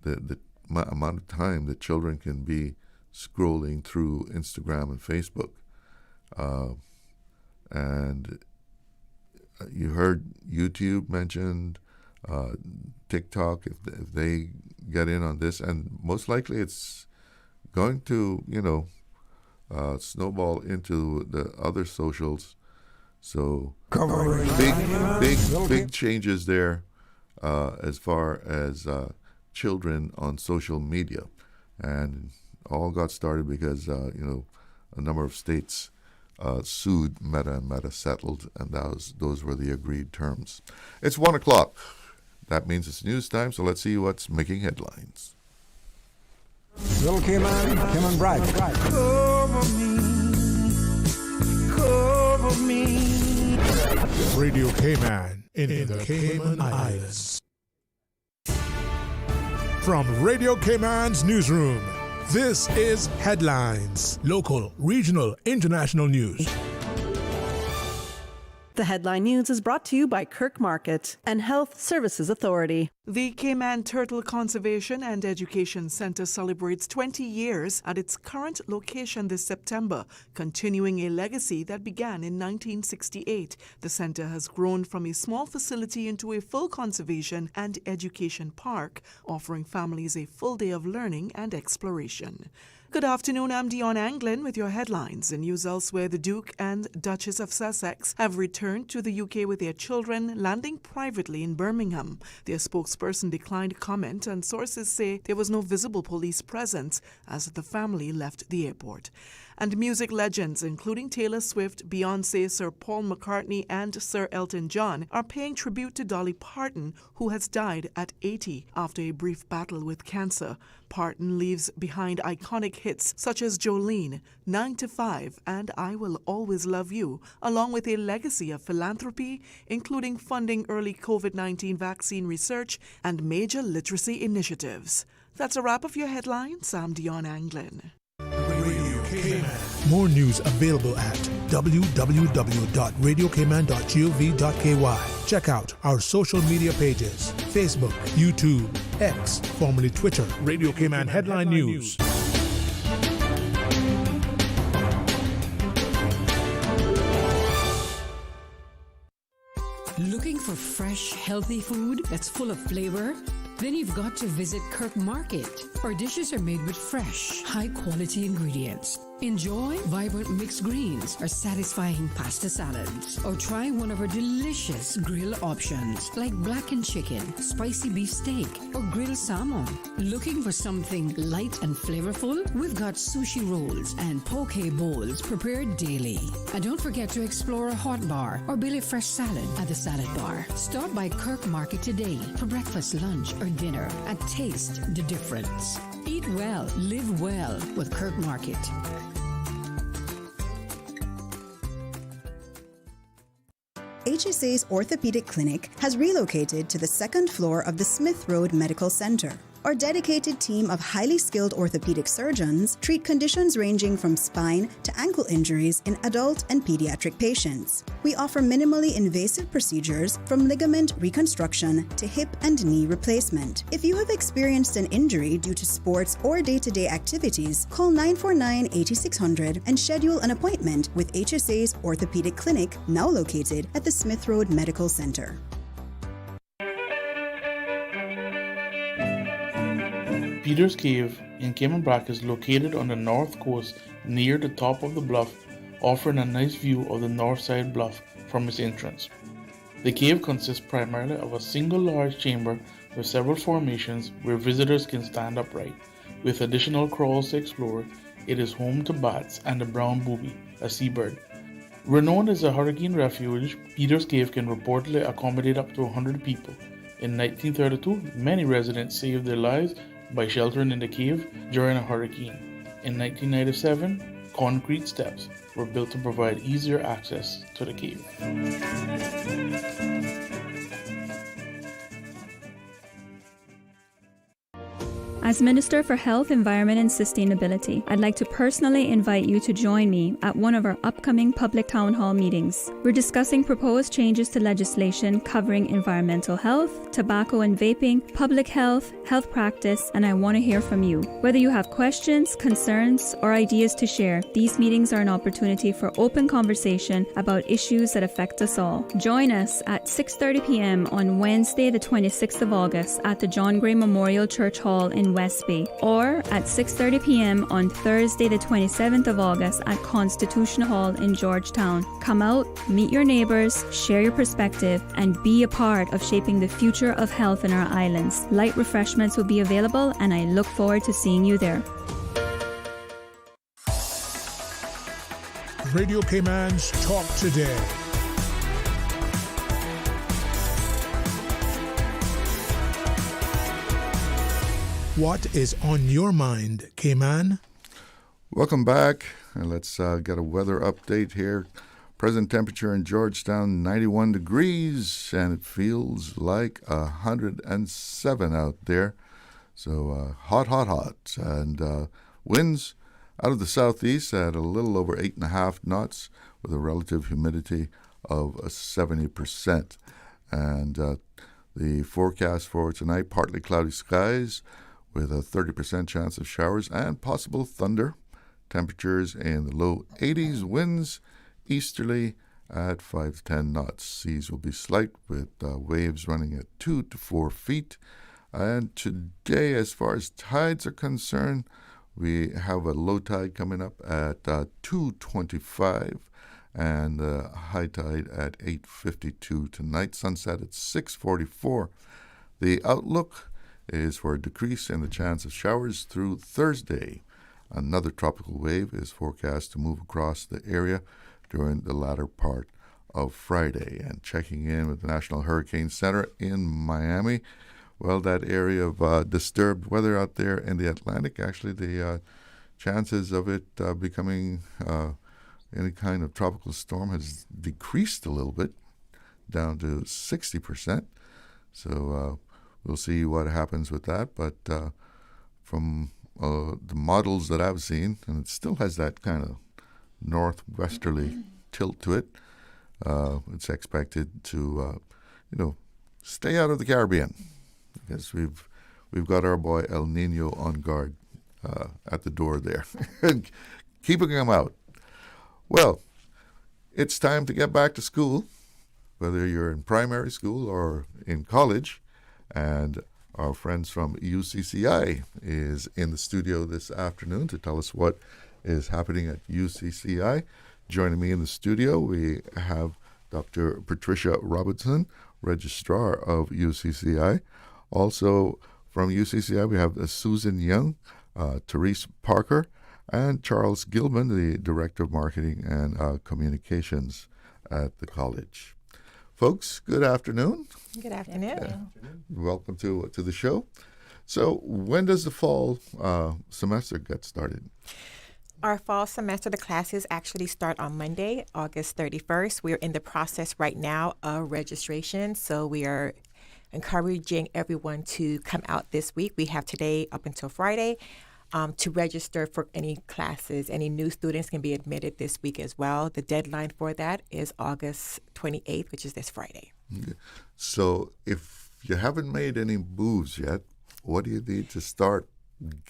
the amount of time that children can be scrolling through Instagram and Facebook. And you heard YouTube mentioned, TikTok, if they get in on this, and most likely it's going to, snowball into the other socials. So big changes there as far as children on social media, and all got started because a number of states sued Meta, and Meta settled, and those were the agreed terms. It's 1 o'clock. That means it's news time, so let's see what's making headlines. Little Kim Bragg. Cover me. Radio Cayman in the Cayman Islands. From Radio Cayman's newsroom, this is Headlines. Local, regional, international news. The Headline News is brought to you by Kirk Market and Health Services Authority. The Cayman Turtle Conservation and Education Center celebrates 20 years at its current location this September, continuing a legacy that began in 1968. The center has grown from a small facility into a full conservation and education park, offering families a full day of learning and exploration. Good afternoon, I'm Dion Anglin with your headlines. In news elsewhere, the Duke and Duchess of Sussex have returned to the UK with their children, landing privately in Birmingham. Their spokesperson declined comment, and sources say there was no visible police presence as the family left the airport. And music legends, including Taylor Swift, Beyoncé, Sir Paul McCartney, and Sir Elton John, are paying tribute to Dolly Parton, who has died at 80 after a brief battle with cancer. Parton leaves behind iconic hits such as Jolene, 9 to 5, and I Will Always Love You, along with a legacy of philanthropy, including funding early COVID-19 vaccine research and major literacy initiatives. That's a wrap of your headlines. I'm Dion Anglin. More news available at www.radiocayman.gov.ky. Check out our social media pages: Facebook, YouTube, X, formerly Twitter, Radio Cayman Headline News. Looking for fresh, healthy food that's full of flavor? Then you've got to visit Kirk Market. Our dishes are made with fresh, high-quality ingredients. Enjoy vibrant mixed greens or satisfying pasta salads. Or try one of our delicious grill options like blackened chicken, spicy beef steak, or grilled salmon. Looking for something light and flavorful? We've got sushi rolls and poke bowls prepared daily. And don't forget to explore a hot bar or Billy Fresh salad at the salad bar. Stop by Kirk Market today for breakfast, lunch, or dinner and taste the difference. Eat well, live well with Kirk Market. HSA's orthopedic clinic has relocated to the second floor of the Smith Road Medical Center. Our dedicated team of highly skilled orthopedic surgeons treat conditions ranging from spine to ankle injuries in adult and pediatric patients. We offer minimally invasive procedures from ligament reconstruction to hip and knee replacement. If you have experienced an injury due to sports or day-to-day activities, call 949-8600 and schedule an appointment with HSA's orthopedic clinic, now located at the Smith Road Medical Center. Peter's Cave in Cayman Brac is located on the north coast near the top of the bluff, offering a nice view of the north side bluff from its entrance. The cave consists primarily of a single large chamber with several formations where visitors can stand upright. With additional crawls to explore, it is home to bats and the brown booby, a seabird. Renowned as a hurricane refuge, Peter's Cave can reportedly accommodate up to 100 people. In 1932, many residents saved their lives by sheltering in the cave during a hurricane. In 1997, concrete steps were built to provide easier access to the cave. As Minister for Health, Environment and Sustainability, I'd like to personally invite you to join me at one of our upcoming public town hall meetings. We're discussing proposed changes to legislation covering environmental health, tobacco and vaping, public health, health practice, and I want to hear from you. Whether you have questions, concerns, or ideas to share, these meetings are an opportunity for open conversation about issues that affect us all. Join us at 6:30 p.m. on Wednesday, the 26th of August at the John Gray Memorial Church Hall in Westby, or at 6:30 p.m. on Thursday, the 27th of August at Constitution Hall in Georgetown. Come out, meet your neighbors, share your perspective, and be a part of shaping the future of health in our islands. Light refreshments will be available, and I look forward to seeing you there. Radio Cayman's Talk Today. What is on your mind, Cayman? Welcome back, and let's get a weather update here. Present temperature in Georgetown, 91 degrees, and it feels like 107 out there. So hot, and winds out of the southeast at a little over 8.5 knots with a relative humidity of 70%. And the forecast for tonight, partly cloudy skies, with a 30% chance of showers and possible thunder. Temperatures in the low 80s, winds easterly at 5 to 10 knots. Seas will be slight with waves running at 2 to 4 feet. And today, as far as tides are concerned, we have a low tide coming up at 2:25 and high tide at 8:52 tonight. Sunset at 6:44. The outlook is for a decrease in the chance of showers through Thursday. Another tropical wave is forecast to move across the area during the latter part of Friday. And checking in with the National Hurricane Center in Miami, well, that area of disturbed weather out there in the Atlantic, actually the chances of it becoming any kind of tropical storm has decreased a little bit, down to 60%. So we'll see what happens with that, but from the models that I've seen, and it still has that kind of northwesterly tilt to it, it's expected to, stay out of the Caribbean, because we've got our boy El Nino on guard at the door there, keeping him out. Well, it's time to get back to school, whether you're in primary school or in college. And our friends from UCCI is in the studio this afternoon to tell us what is happening at UCCI. Joining me in the studio, we have Dr. Patricia Robinson, Registrar of UCCI. Also from UCCI, we have Susan Young, Therese Parker, and Charles Gilman, the Director of Marketing and Communications at the college. Folks, good afternoon. Good afternoon. Welcome to the show. So when does the fall semester get started? Our fall semester, the classes actually start on Monday, August 31st. We're in the process right now of registration, so we are encouraging everyone to come out this week. We have today up until Friday to register for any classes. Any new students can be admitted this week as well. The deadline for that is August 28th, which is this Friday. Okay. So if you haven't made any moves yet, what do you need to start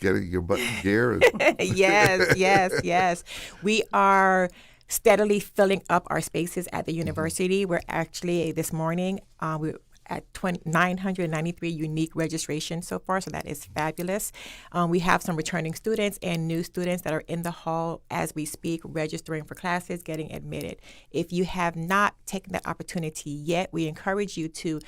getting your butt in gear? Yes. We are steadily filling up our spaces at the university. We're actually, this morning, we're at 993 unique registrations so far, so that is fabulous. We have some returning students and new students that are in the hall as we speak, registering for classes, getting admitted. If you have not taken that opportunity yet, we encourage you to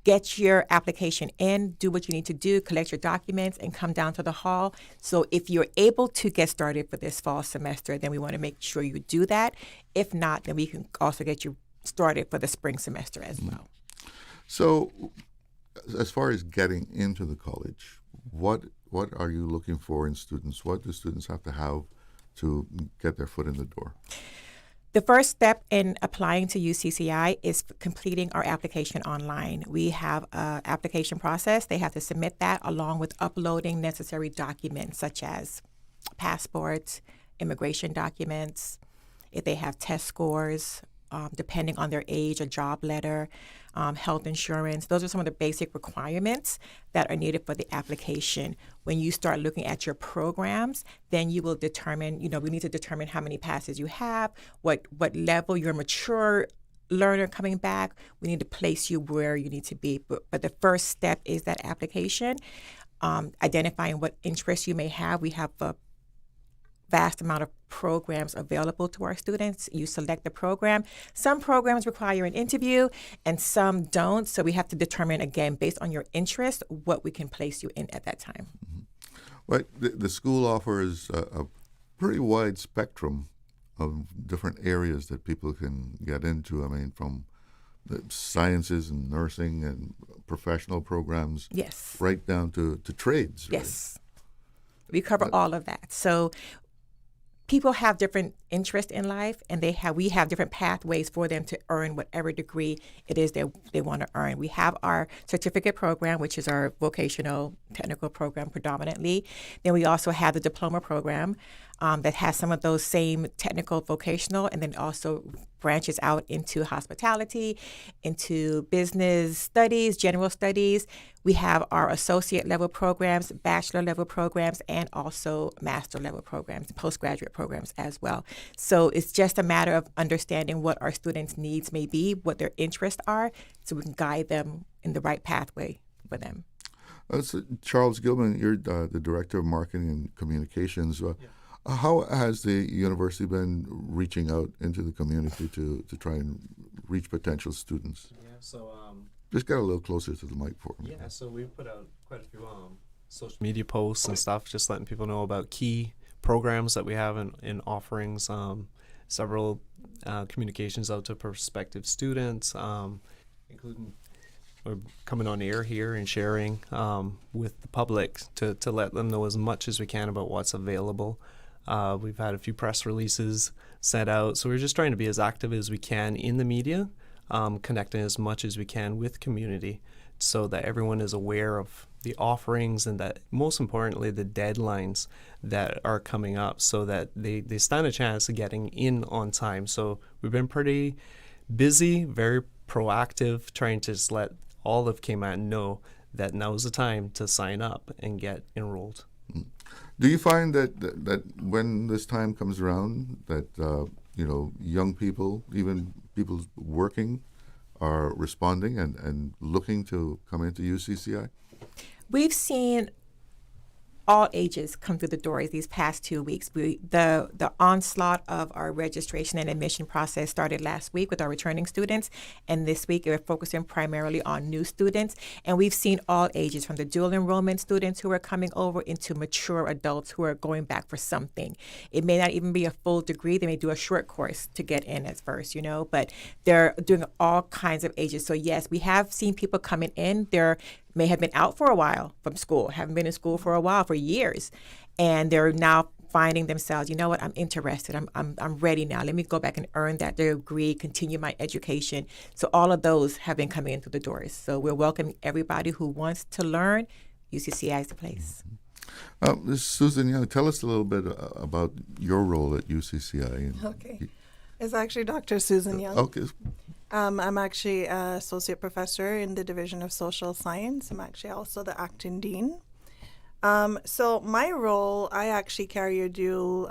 get your application in, do what you need to do, collect your documents, and come down to the hall. So if you're able to get started for this fall semester, then we want to make sure you do that. If not, then we can also get you started for the spring semester as well. So, as far as getting into the college, what are you looking for in students? What do students have to get their foot in the door? The first step in applying to UCCI is completing our application online. We have an application process. They have to submit that along with uploading necessary documents such as passports, immigration documents, if they have test scores, depending on their age, a job letter, health insurance. Those are some of the basic requirements that are needed for the application. When you start looking at your programs, then you will determine, we need to determine how many passes you have, what level you're a mature learner coming back. We need to place you where you need to be. But the first step is that application, identifying what interests you may have. We have a vast amount of programs available to our students. You select the program. Some programs require an interview and some don't. So we have to determine, again, based on your interest, what we can place you in at that time. Mm-hmm. Well, the school offers a pretty wide spectrum of different areas that people can get into. I mean, from the sciences and nursing and professional programs, yes, right down to trades. Right? Yes. We cover all of that. So people have different interests in life, and we have different pathways for them to earn whatever degree it is they want to earn. We have our certificate program, which is our vocational technical program predominantly. Then we also have the diploma program that has some of those same technical vocational, and then also branches out into hospitality, into business studies, general studies. We have our associate level programs, bachelor level programs, and also master level programs, postgraduate programs as well. So it's just a matter of understanding what our students' needs may be, what their interests are, so we can guide them in the right pathway for them. So Charles Gilman, you're the Director of Marketing and Communications. How has the university been reaching out into the community to try and reach potential students? Just get a little closer to the mic for me. Yeah, so we put out quite a few social media posts and stuff, just letting people know about key programs that we have in offerings, several communications out to prospective students, including we're coming on air here and sharing with the public to let them know as much as we can about what's available. We've had a few press releases sent out, so we're just trying to be as active as we can in the media, connecting as much as we can with community so that everyone is aware of the offerings and that, most importantly, the deadlines that are coming up so that they stand a chance of getting in on time. So we've been pretty busy, very proactive, trying to just let all of KMAN know that now is the time to sign up and get enrolled. Do you find that when this time comes around that young people, even people working, are responding and looking to come into UCCI? We've seen all ages come through the doors these past 2 weeks. The onslaught of our registration and admission process started last week with our returning students, and this week we're focusing primarily on new students. And we've seen all ages, from the dual enrollment students who are coming over into mature adults who are going back for something. It may not even be a full degree. They may do a short course to get in at first, but they're doing all kinds of ages. So yes, we have seen people coming in. They're may have been out for a while from school, haven't been in school for a while, for years, and they're now finding themselves, what, I'm interested, I'm ready now. Let me go back and earn that degree, continue my education. So all of those have been coming in through the doors. So we're welcoming everybody who wants to learn. UCCI is the place. Susan, tell us a little bit about your role at UCCI. Okay. It's actually Dr. Susan Young. Okay. I'm actually an associate professor in the Division of Social Science. I'm actually also the acting dean. So my role, I actually carry a dual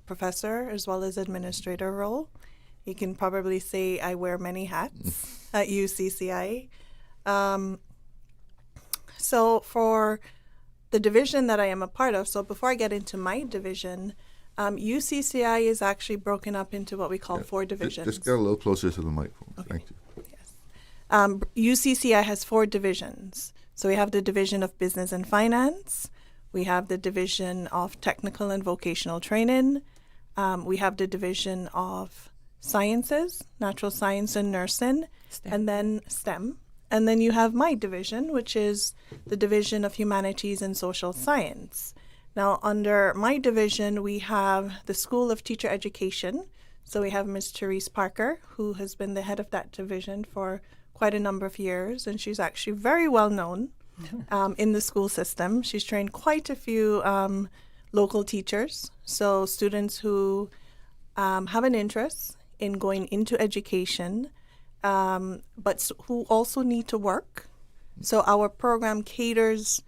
professor as well as administrator role. You can probably say I wear many hats at UCCI. So for the division that I am a part of, so before I get into my division, UCCI is actually broken up into what we call 4 divisions. Just get a little closer to the microphone. Okay. Thank you. Yes. UCCI has 4 divisions. So we have the Division of Business and Finance. We have the Division of Technical and Vocational Training. We have the Division of Sciences, Natural Science and Nursing, and then STEM. And then you have my division, which is the Division of Humanities and Social Science. Now, under my division, we have the School of Teacher Education. So we have Ms. Therese Parker, who has been the head of that division for quite a number of years, and she's actually very well known in the school system. She's trained quite a few local teachers, so students who have an interest in going into education, but who also need to work. So our program caters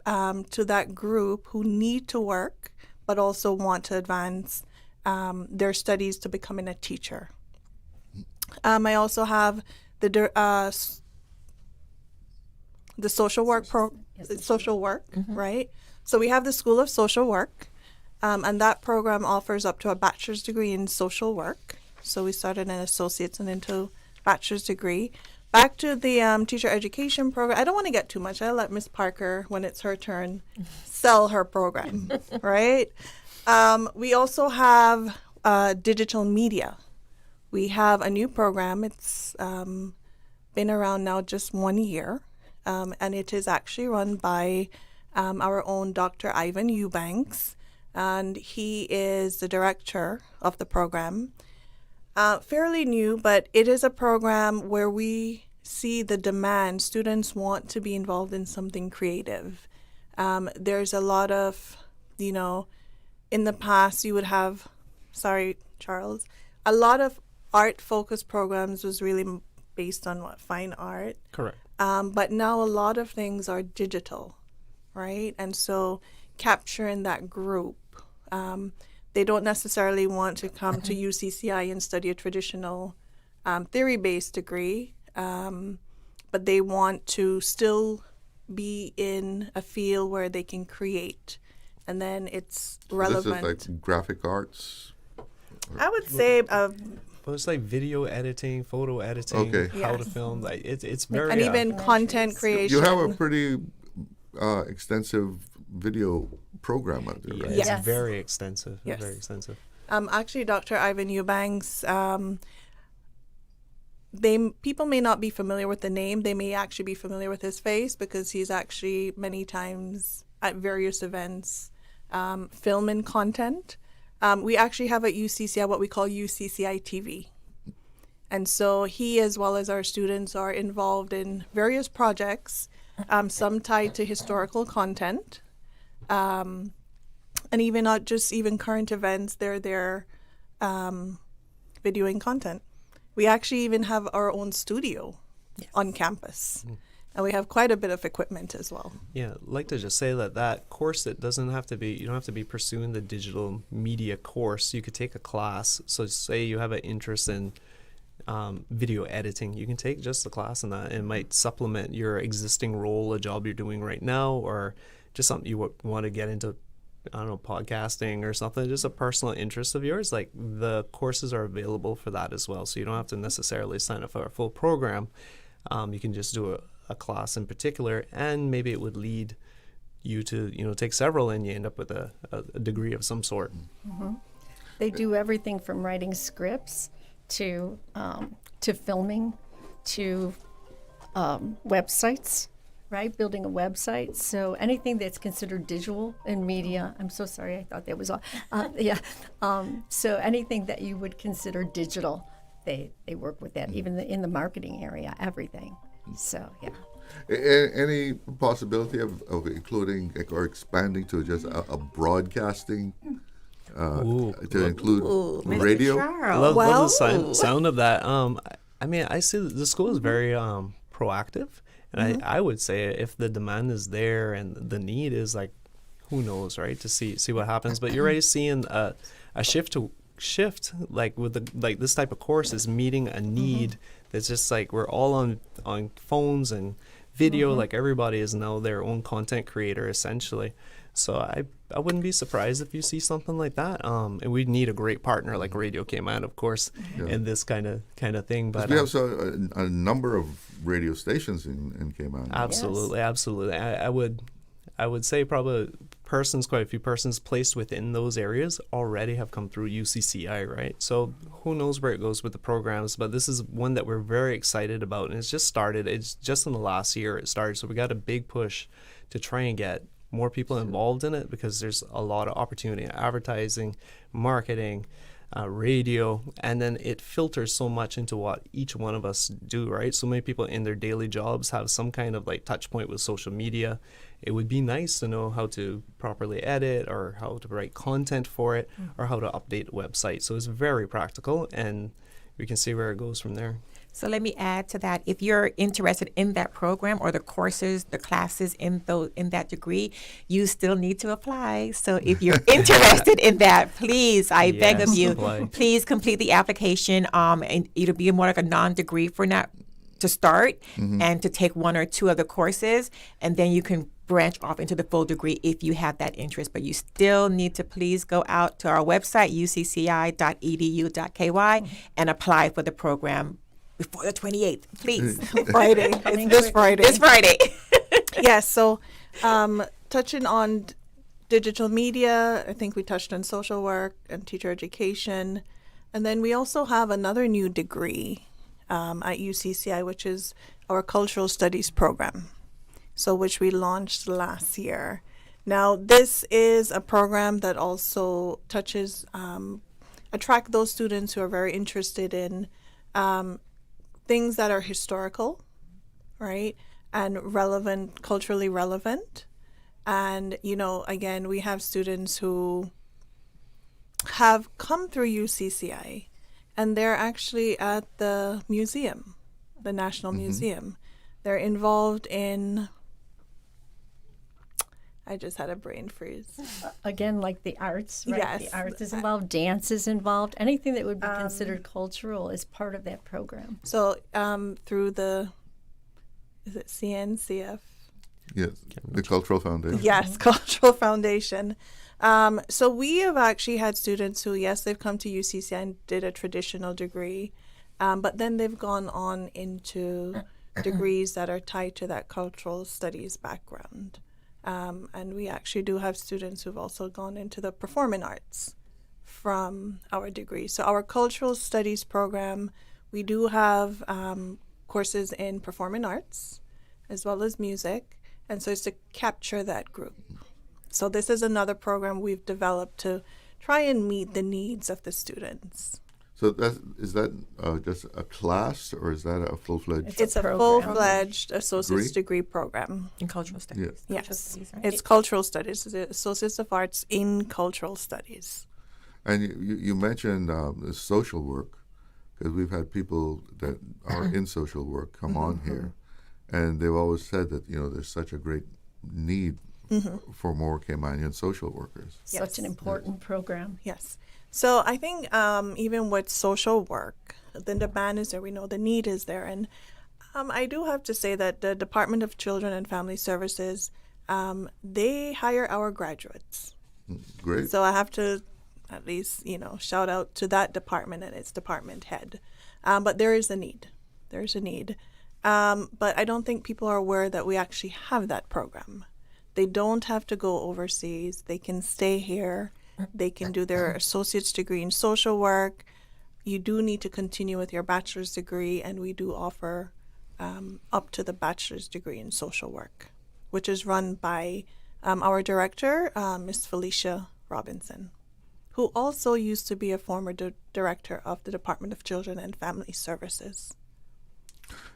to that group who need to work, but also want to advance their studies to becoming a teacher. I also have the social work social work, right? So we have the School of Social Work, and that program offers up to a bachelor's degree in social work. So we started an associate's and into bachelor's degree. Back to the teacher education program. I don't want to get too much. I'll let Ms. Parker, when it's her turn, sell her program, right? We also have digital media. We have a new program. It's been around now just 1 year, and it is actually run by our own Dr. Ivan Eubanks, and he is the director of the program. Fairly new, but it is a program where we see the demand. Students want to be involved in something creative. There's a lot of, in the past you would have, sorry, Charles, a lot of art-focused programs was really based on fine art. Correct. But now a lot of things are digital, right? And so capturing that group, they don't necessarily want to come to UCCI and study a traditional theory-based degree, but they want to still be in a field where they can create, and then it's relevant. This is like graphic arts? I would say... Well, it's like video editing, photo editing, how to film. Like it's very... And even content creation. You have a pretty extensive video program out there, right? Yeah, it's very extensive. Yes. Very extensive. Actually, Dr. Ivan Eubanks, people may not be familiar with the name. They may actually be familiar with his face because he's actually many times at various events filming content. We actually have at UCCI what we call UCCI TV. And so he, as well as our students, are involved in various projects, some tied to historical content, and even not just even current events, they're videoing content. We actually even have our own studio on campus. And we have quite a bit of equipment as well. Yeah, I'd like to just say that course, it doesn't have to be, you don't have to be pursuing the digital media course. You could take a class. So say you have an interest in video editing, you can take just the class in that. It might supplement your existing role, a job you're doing right now, or just something you want to get into, I don't know, podcasting or something, just a personal interest of yours, like the courses are available for that as well. So you don't have to necessarily sign up for a full program. You can just do a class in particular, and maybe it would lead you to, take several, and you end up with a degree of some sort. Mm-hmm. They do everything from writing scripts to filming to websites, right? Building a website. So anything that's considered digital in media. I'm so sorry. I thought that was all. Yeah. So anything that you would consider digital, they work with that. Even in the marketing area, everything. So yeah. Any possibility of including or expanding to just a broadcasting to include radio? Love the sound of that. I mean, I see the school is very proactive, and I would say if the demand is there and the need is, like, who knows, right? To see what happens. But you're already seeing a shift like with like this type of course is meeting a need that's just like we're all on phones and video, like everybody is now their own content creator essentially. So I wouldn't be surprised if you see something like that. And we'd need a great partner like Radio Cayman, of course, in this kind of thing. But we have a number of radio stations in Cayman. Absolutely, absolutely. I would say probably quite a few persons placed within those areas already have come through UCCI, right? So who knows where it goes with the programs, but this is one that we're very excited about, and it's just started. It's just in the last year it started, so we got a big push to try and get more people involved in it, because there's a lot of opportunity in advertising, marketing, radio, and then it filters so much into what each one of us do, right? So many people in their daily jobs have some kind of like touch point with social media. It would be nice to know how to properly edit or how to write content for it or how to update a website. So it's very practical, and we can see where it goes from there. So let me add to that. If you're interested in that program or the courses, the classes in that degree, you still need to apply. So if you're interested in that, please, I beg of you, please complete the application. And it'll be more like a non-degree for that to start and to take one or two of the courses, and then you can branch off into the full degree if you have that interest. But you still need to please go out to our website, ucci.edu.ky, and apply for the program before the 28th, please. Friday. It's this Friday. This Friday. Yes. So touching on digital media, I think we touched on social work and teacher education. And then we also have another new degree at UCCI, which is our cultural studies program, so which we launched last year. Now, this is a program that also touches, attract those students who are very interested in things that are historical, right, and relevant, culturally relevant. And, again, we have students who have come through UCCI, and they're actually at the museum, the National Museum. They're involved in, I just had a brain freeze. Again, like the arts, right? Yes. The arts is involved, dance is involved. Anything that would be considered cultural is part of that program. So through is it CNCF? Yes, the Cultural Foundation. Yes, Cultural Foundation. So we have actually had students who, yes, they've come to UCCI and did a traditional degree, but then they've gone on into degrees that are tied to that cultural studies background. And we actually do have students who've also gone into the performing arts from our degree. So our cultural studies program, we do have courses in performing arts as well as music. And so it's to capture that group. So this is another program we've developed to try and meet the needs of the students. So is that just a class, or is that a full-fledged? It's a full-fledged associate's degree program in cultural studies. Yes, it's cultural studies. It's the Associates of Arts in Cultural Studies. And you mentioned social work, because we've had people that are in social work come on here, and they've always said that there's such a great need for more Caymanian social workers. Such an important program. Yes. So I think even with social work, the demand is there. We know the need is there. And I do have to say that the Department of Children and Family Services they hire our graduates. Great. So I have to at least, shout out to that department and its department head. But there is a need. There's a need. But I don't think people are aware that we actually have that program. They don't have to go overseas. They can stay here. They can do their associate's degree in social work. You do need to continue with your bachelor's degree, and we do offer up to the bachelor's degree in social work, which is run by our director, Ms. Felicia Robinson, who also used to be a former director of the Department of Children and Family Services.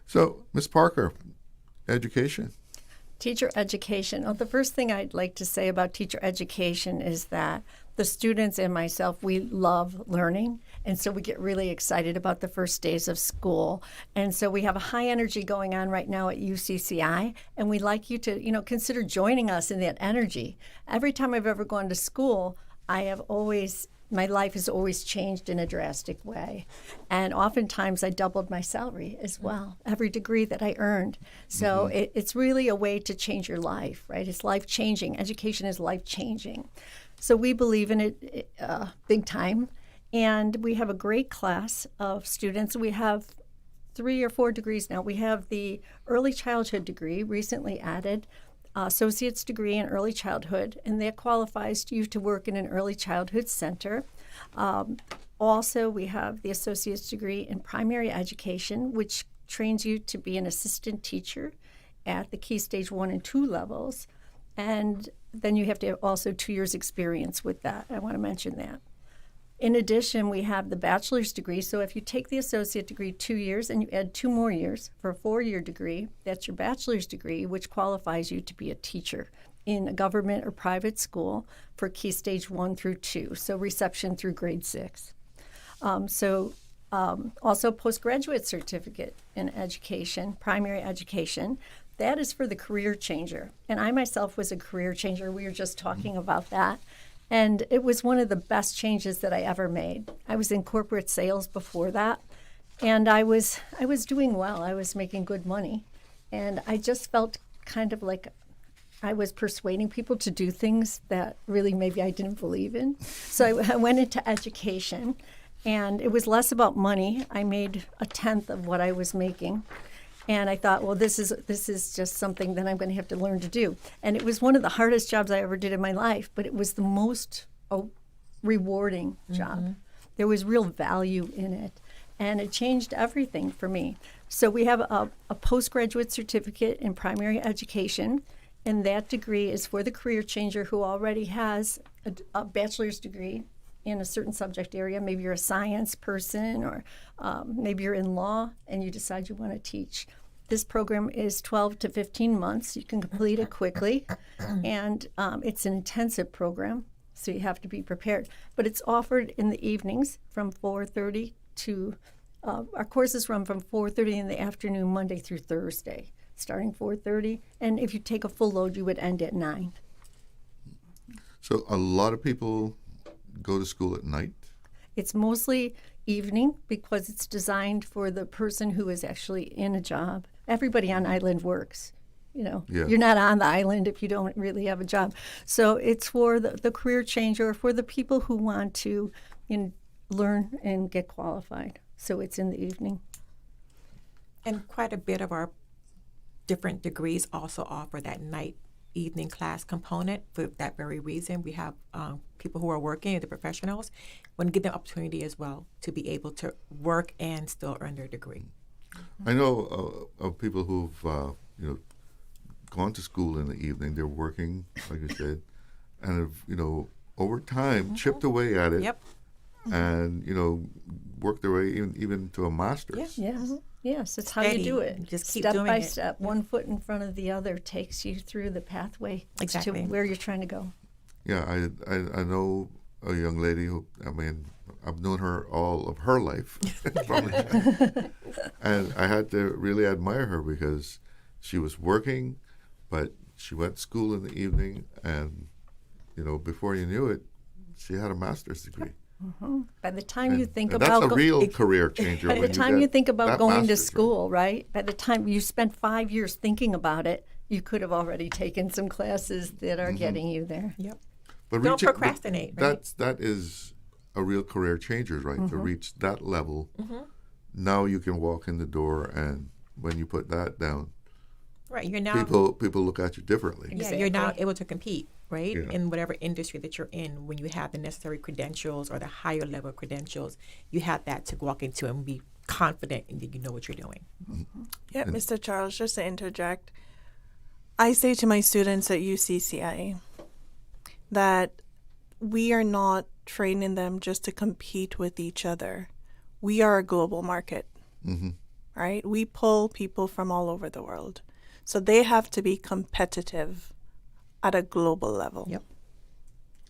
So, Ms. Parker, education. Teacher education. Well, the first thing I'd like to say about teacher education is that the students and myself, we love learning. And so we get really excited about the first days of school. And so we have a high energy going on right now at UCCI. And we'd like you to, consider joining us in that energy. Every time I've ever gone to school, my life has always changed in a drastic way. And oftentimes I doubled my salary as well, every degree that I earned. So it's really a way to change your life, right? It's life-changing. Education is life-changing. So we believe in it big time. And we have a great class of students. We have 3 or 4 degrees now. We have the early childhood degree recently added, associate's degree in early childhood, and that qualifies you to work in an early childhood center. Also, we have the associate's degree in primary education, which trains you to be an assistant teacher at the Key Stage 1 and 2 levels. And then you have to have also 2 years experience with that. I want to mention that. In addition, we have the bachelor's degree. So if you take the associate degree 2 years and you add 2 more years for a 4-year degree, that's your bachelor's degree, which qualifies you to be a teacher in a government or private school for Key Stage 1 through 2, so reception through grade 6. Also postgraduate certificate in education, primary education. That is for the career changer. And I myself was a career changer. We were just talking about that. And it was one of the best changes that I ever made. I was in corporate sales before that, and I was doing well. I was making good money, and I just felt kind of like I was persuading people to do things that really maybe I didn't believe in. So I went into education, and it was less about money. I made 1/10 of what I was making. And I thought, well, this is just something that I'm going to have to learn to do. And it was one of the hardest jobs I ever did in my life, but it was the most rewarding job. There was real value in it, and it changed everything for me. So we have a postgraduate certificate in primary education, and that degree is for the career changer who already has a bachelor's degree in a certain subject area. Maybe you're a science person, or maybe you're in law and you decide you want to teach. This program is 12 to 15 months. You can complete it quickly, and it's an intensive program, so you have to be prepared. But it's offered in the evenings from 4:30 to, our courses run from 4:30 in the afternoon, Monday through Thursday, starting 4:30. And if you take a full load, you would end at 9. So a lot of people go to school at night? It's mostly evening because it's designed for the person who is actually in a job. Everybody on island works. You're not on the island if you don't really have a job. So it's for the career changer, for the people who want to learn and get qualified. So it's in the evening. And quite a bit of our different degrees also offer that night evening class component. For that very reason, we have people who are working, the professionals, want to give them opportunity as well to be able to work and still earn their degree. I know of people who've gone to school in the evening. They're working, like you said, and have over time chipped away at it. Yep. And worked their way even to a master's. Yes, it's how you do it. Just keep step doing by it. step, one foot in front of the other takes you through the pathway to where you're trying to go. Yeah, I know a young lady who, I've known her all of her life. And I had to really admire her because she was working, but she went to school in the evening, and, before you knew it, she had a master's degree. By the time you think and about that's a real career changer. By the time you think about going to master's school, right? By the time you spend 5 years thinking about it, you could have already taken some classes that are getting you there. Yep. But Don't procrastinate. Right? That is a real career changer, right? To reach that level, now you can walk in the door, and when you put that down, right, you're now people look at you differently. Yeah, you're now able to compete, right, in whatever industry that you're in. When you have the necessary credentials or the higher level credentials, you have that to walk into and be confident in that you know what you're doing. Yeah, Mr. Charles, just to interject, I say to my students at UCCI that we are not training them just to compete with each other. We are a global market, right? We pull people from all over the world. So they have to be competitive at a global level. Yep.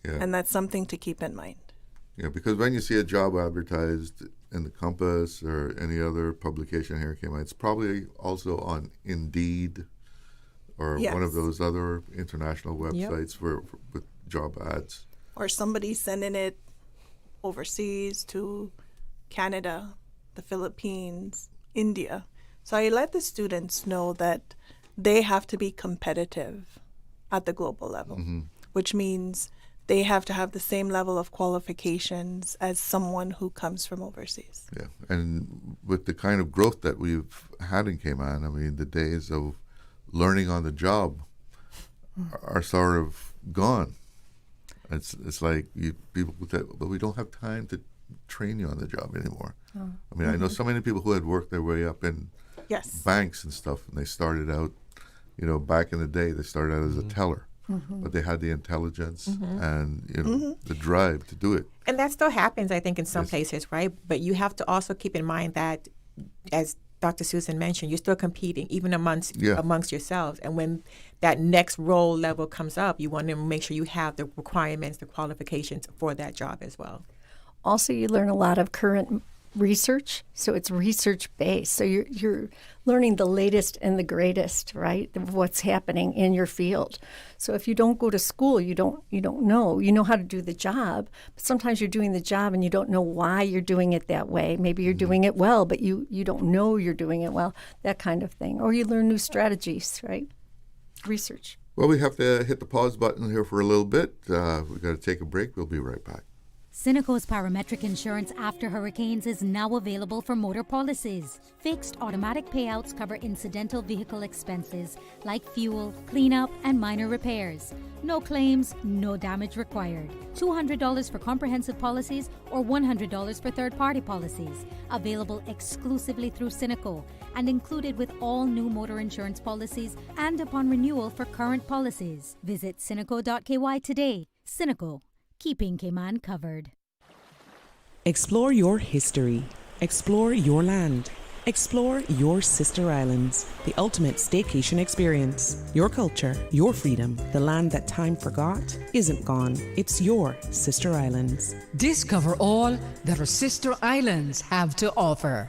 Yeah. And that's something to keep in mind. Yeah, because when you see a job advertised in the Compass or any other publication here, it's probably also on Indeed or one of those other international websites with job ads. Or somebody sending it overseas to Canada, the Philippines, India. So I let the students know that they have to be competitive at the global level, which means they have to have the same level of qualifications as someone who comes from overseas. Yeah, and with the kind of growth that we've had in Cayman, I mean, the days of learning on the job are sort of gone. It's like people would say, but we don't have time to train you on the job anymore. I mean, I know so many people who had worked their way up in banks and stuff, and they started out, back in the day, they started out as a teller. But they had the intelligence and the drive to do it. And that still happens, I think, in some places, right? But you have to also keep in mind that, as Dr. Susan mentioned, you're still competing even amongst yourselves. And when that next role level comes up, you want to make sure you have the requirements, the qualifications for that job as well. Also, you learn a lot of current research, so it's research-based. So you're learning the latest and the greatest, right, of what's happening in your field. So if you don't go to school, you don't know. You know how to do the job, but sometimes you're doing the job and you don't know why you're doing it that way. Maybe you're doing it well, but you don't know you're doing it well, that kind of thing. Or you learn new strategies, right? Research. Well, we have to hit the pause button here for a little bit. We've got to take a break. We'll be right back. Cineco's parametric insurance after hurricanes is now available for motor policies. Fixed automatic payouts cover incidental vehicle expenses like fuel, cleanup, and minor repairs. No claims, no damage required. $200 for comprehensive policies or $100 for third-party policies. Available exclusively through Cineco and included with all new motor insurance policies and upon renewal for current policies. Visit Cineco.ky today. Cineco. Keeping Cayman covered. Explore your history. Explore your land. Explore your sister islands. The ultimate staycation experience. Your culture, your freedom. The land that time forgot isn't gone. It's your sister islands. Discover all that our sister islands have to offer.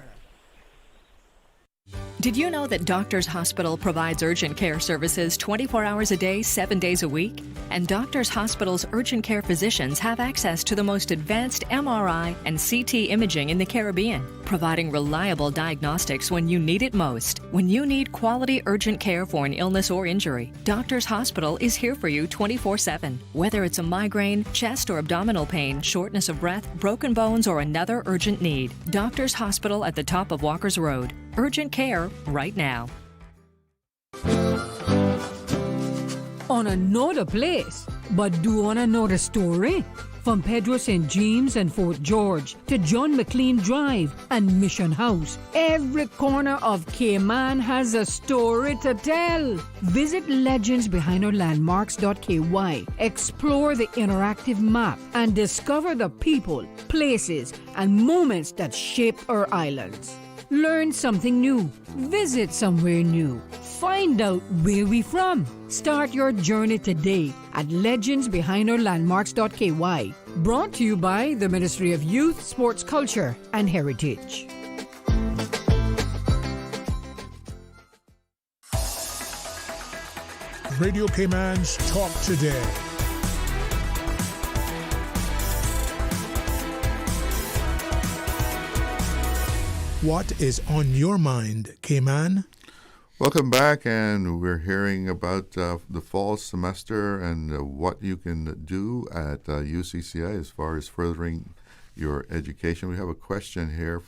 Did you know that Doctors Hospital provides urgent care services 24 hours a day, 7 days a week? And Doctors Hospital's urgent care physicians have access to the most advanced MRI and CT imaging in the Caribbean, providing reliable diagnostics when you need it most. When you need quality urgent care for an illness or injury, Doctors Hospital is here for you 24/7. Whether it's a migraine, chest or abdominal pain, shortness of breath, broken bones, or another urgent need, Doctors Hospital at the top of Walker's Road. Urgent care right now. On another place, but do on another story. From Pedro St. James and Fort George to John McLean Drive and Mission House, every corner of Cayman has a story to tell. Visit legendsbehindherlandmarks.ky, explore the interactive map, and discover the people, places, and moments that shape our islands. Learn something new. Visit somewhere new. Find out where we from. Start your journey today at legendsbehindherlandmarks.ky. Brought to you by the Ministry of Youth, Sports, Culture, and Heritage. Radio Cayman's Talk Today. What is on your mind, Cayman? Welcome back, and we're hearing about the fall semester and what you can do at UCCI as far as furthering your education. We have a question here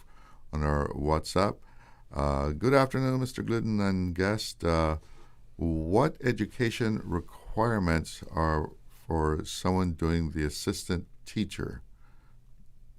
on our WhatsApp. Good afternoon, Mr. Glidden and guest. What education requirements are for someone doing the assistant teacher?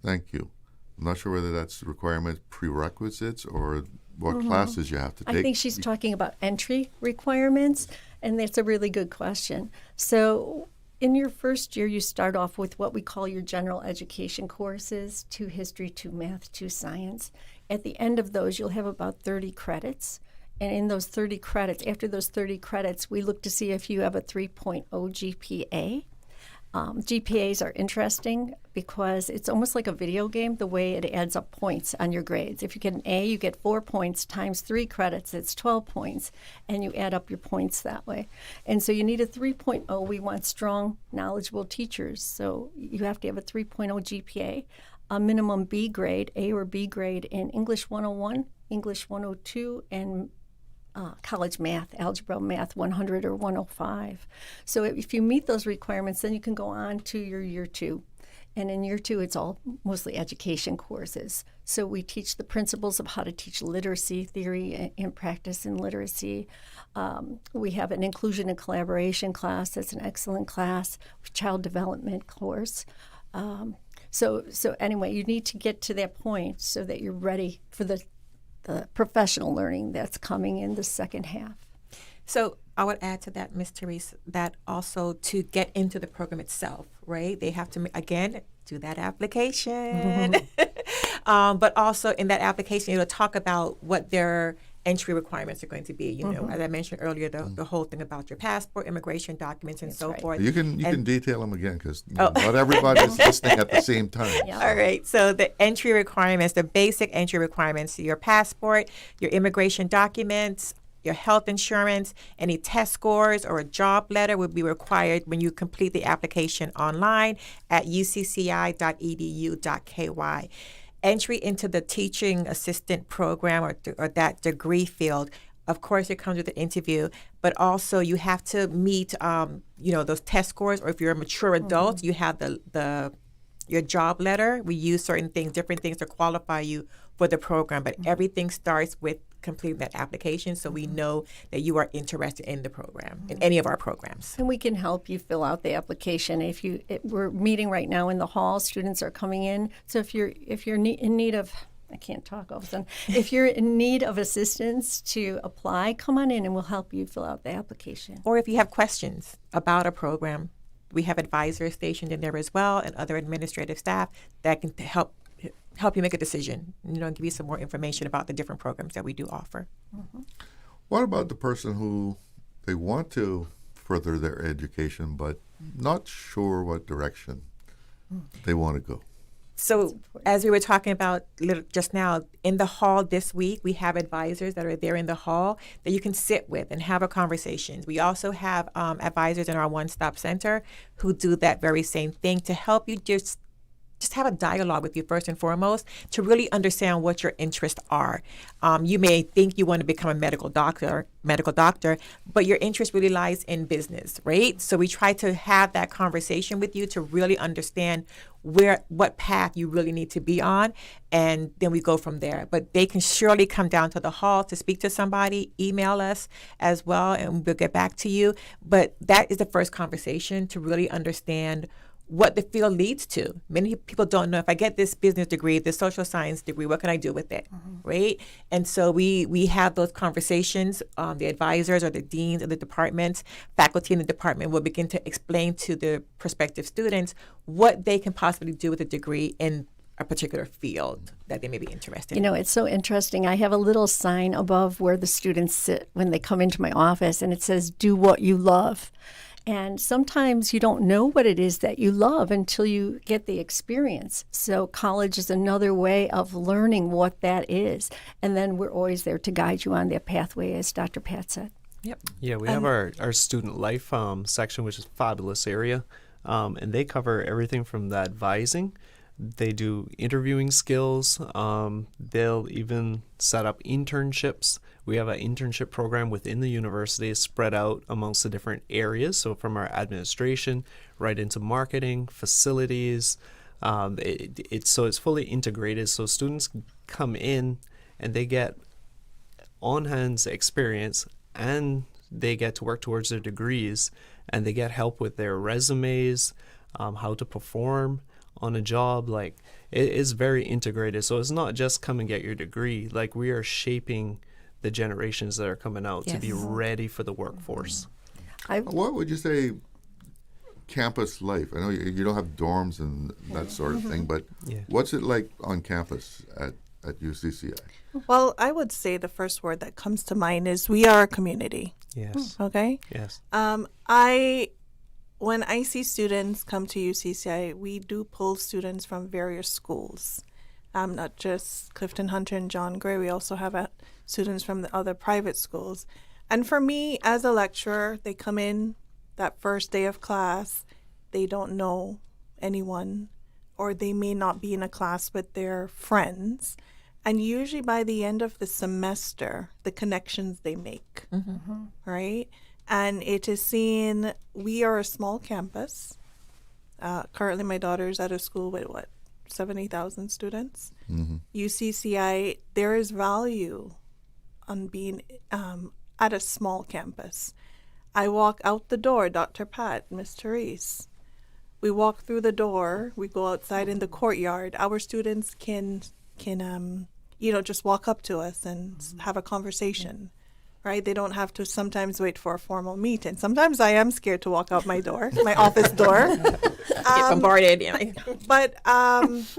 Thank you. I'm not sure whether that's requirements, prerequisites, or what classes you have to take. I think she's talking about entry requirements, and that's a really good question. So in your first year, you start off with what we call your general education courses, 2 history, 2 math, 2 science. At the end of those, you'll have about 30 credits. And in those 30 credits, after those 30 credits, we look to see if you have a 3.0 GPA. GPAs are interesting because it's almost like a video game, the way it adds up points on your grades. If you get an A, you get 4 points times 3 credits, it's 12 points, and you add up your points that way. And so you need a 3.0. We want strong, knowledgeable teachers. So you have to have a 3.0 GPA, a minimum B grade, A or B grade in English 101, English 102, and college math, algebra math 100 or 105. So if you meet those requirements, then you can go on to your year 2. And in year 2, it's all mostly education courses. So we teach the principles of how to teach literacy, theory and practice in literacy. We have an inclusion and collaboration class. That's an excellent class. Child development course. So anyway, you need to get to that point so that you're ready for the professional learning that's coming in the second half. So I would add to that, Ms. Therese, that also to get into the program itself, right? They have to, again, do that application. But also in that application, it'll talk about what their entry requirements are going to be. You know, as I mentioned earlier, the whole thing about your passport, immigration documents, and so forth. You can detail them again because not everybody's listening at the same time. Yeah. All right. So the entry requirements, the basic entry requirements: your passport, your immigration documents, your health insurance, any test scores or a job letter would be required when you complete the application online at ucci.edu.ky. Entry into the teaching assistant program or that degree field, of course, it comes with an interview, but also you have to meet, those test scores, or if you're a mature adult, you have your job letter. We use certain things, different things to qualify you for the program, but everything starts with completing that application so we know that you are interested in the program, in any of our programs. And we can help you fill out the application. We're meeting right now in the hall, students are coming in. So if you're in need of, I can't talk all of a sudden. If you're in need of assistance to apply, come on in and we'll help you fill out the application. Or if you have questions about a program, we have advisors stationed in there as well and other administrative staff that can help you make a decision, give you some more information about the different programs that we do offer. What about the person who they want to further their education but not sure what direction they want to go? So as we were talking about just now, in the hall this week, we have advisors that are there in the hall that you can sit with and have a conversation. We also have advisors in our one-stop center who do that very same thing to help you just have a dialogue with you first and foremost to really understand what your interests are. You may think you want to become a medical doctor, but your interest really lies in business, right? So we try to have that conversation with you to really understand what path you really need to be on, and then we go from there. But they can surely come down to the hall to speak to somebody, email us as well, and we'll get back to you. But that is the first conversation to really understand what the field leads to. Many people don't know, if I get this business degree, this social science degree, what can I do with it, right? And so we have those conversations. The advisors or the deans of the departments, faculty in the department will begin to explain to the prospective students what they can possibly do with a degree in a particular field that they may be interested in. It's so interesting. I have a little sign above where the students sit when they come into my office, and it says, "Do what you love." And sometimes you don't know what it is that you love until you get the experience. So college is another way of learning what that is. And then we're always there to guide you on that pathway, as Dr. Pat said. Yep. Yeah, we have our student life section, which is a fabulous area. And they cover everything from the advising. They do interviewing skills. They'll even set up internships We have an internship program within the university spread out amongst the different areas. So from our administration right into marketing, facilities, it's fully integrated. So students come in and they get on-hand experience, and they get to work towards their degrees, and they get help with their resumes, how to perform on a job. Like, it is very integrated. So it's not just come and get your degree. Like, we are shaping the generations that are coming out to be ready for the workforce. What would you say campus life? I know you don't have dorms and that sort of thing, but what's it like on campus at UCCI? Well, I would say the first word that comes to mind is we are a community. Yes. Okay? Yes. When I see students come to UCCI, we do pull students from various schools, not just Clifton Hunter and John Gray. We also have students from the other private schools. And for me, as a lecturer, they come in that first day of class, they don't know anyone, or they may not be in a class with their friends. And usually by the end of the semester, the connections they make, right? And it is seen, we are a small campus. Currently, my daughter's at a school with, 70,000 students? UCCI, there is value on being at a small campus. I walk out the door, Dr. Pat, Miss Therese. We walk through the door, we go outside in the courtyard. Our students can just walk up to us and have a conversation, right? They don't have to sometimes wait for a formal meeting. Sometimes I am scared to walk out my door, my office door. Get bombarded. But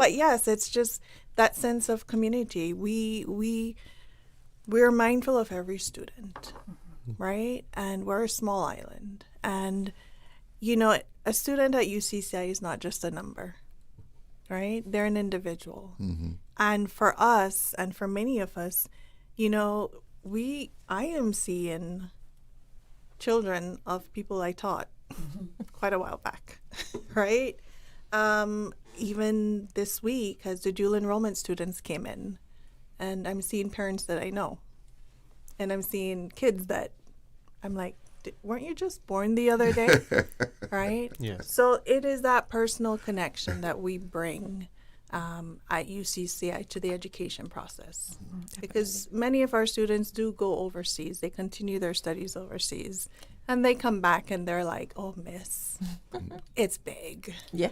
yes, it's just that sense of community. We're mindful of every student, right? And we're a small island. And, a student at UCCI is not just a number, right? They're an individual. And for us, and for many of us, I am seeing children of people I taught quite a while back, right? Even this week, as the dual enrollment students came in, and I'm seeing parents that I know, and I'm seeing kids that I'm like, weren't you just born the other day? Right? Yes. So it is that personal connection that we bring at UCCI to the education process. Because many of our students do go overseas. They continue their studies overseas. And they come back and they're like, oh, miss, it's big. Yeah.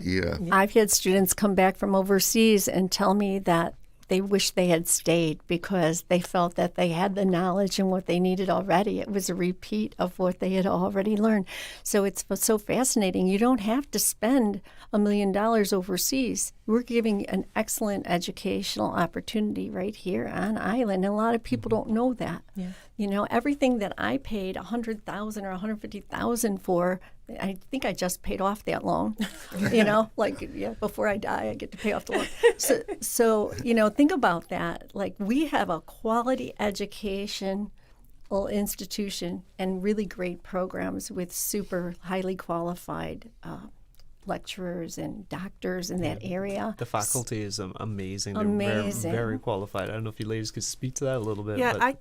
I've had students come back from overseas and tell me that they wish they had stayed because they felt that they had the knowledge and what they needed already. It was a repeat of what they had already learned. So it's so fascinating. You don't have to spend $1 million overseas. We're giving an excellent educational opportunity right here on island. And a lot of people don't know that. Yeah. Everything that I paid $100,000 or $150,000 for, I think I just paid off that loan. Before I die, I get to pay off the loan. So think about that. Like, we have a quality educational institution and really great programs with super highly qualified lecturers and doctors in that area. The faculty is amazing. Amazing. They're very qualified. I don't know if you ladies could speak to that a little bit. Yeah, I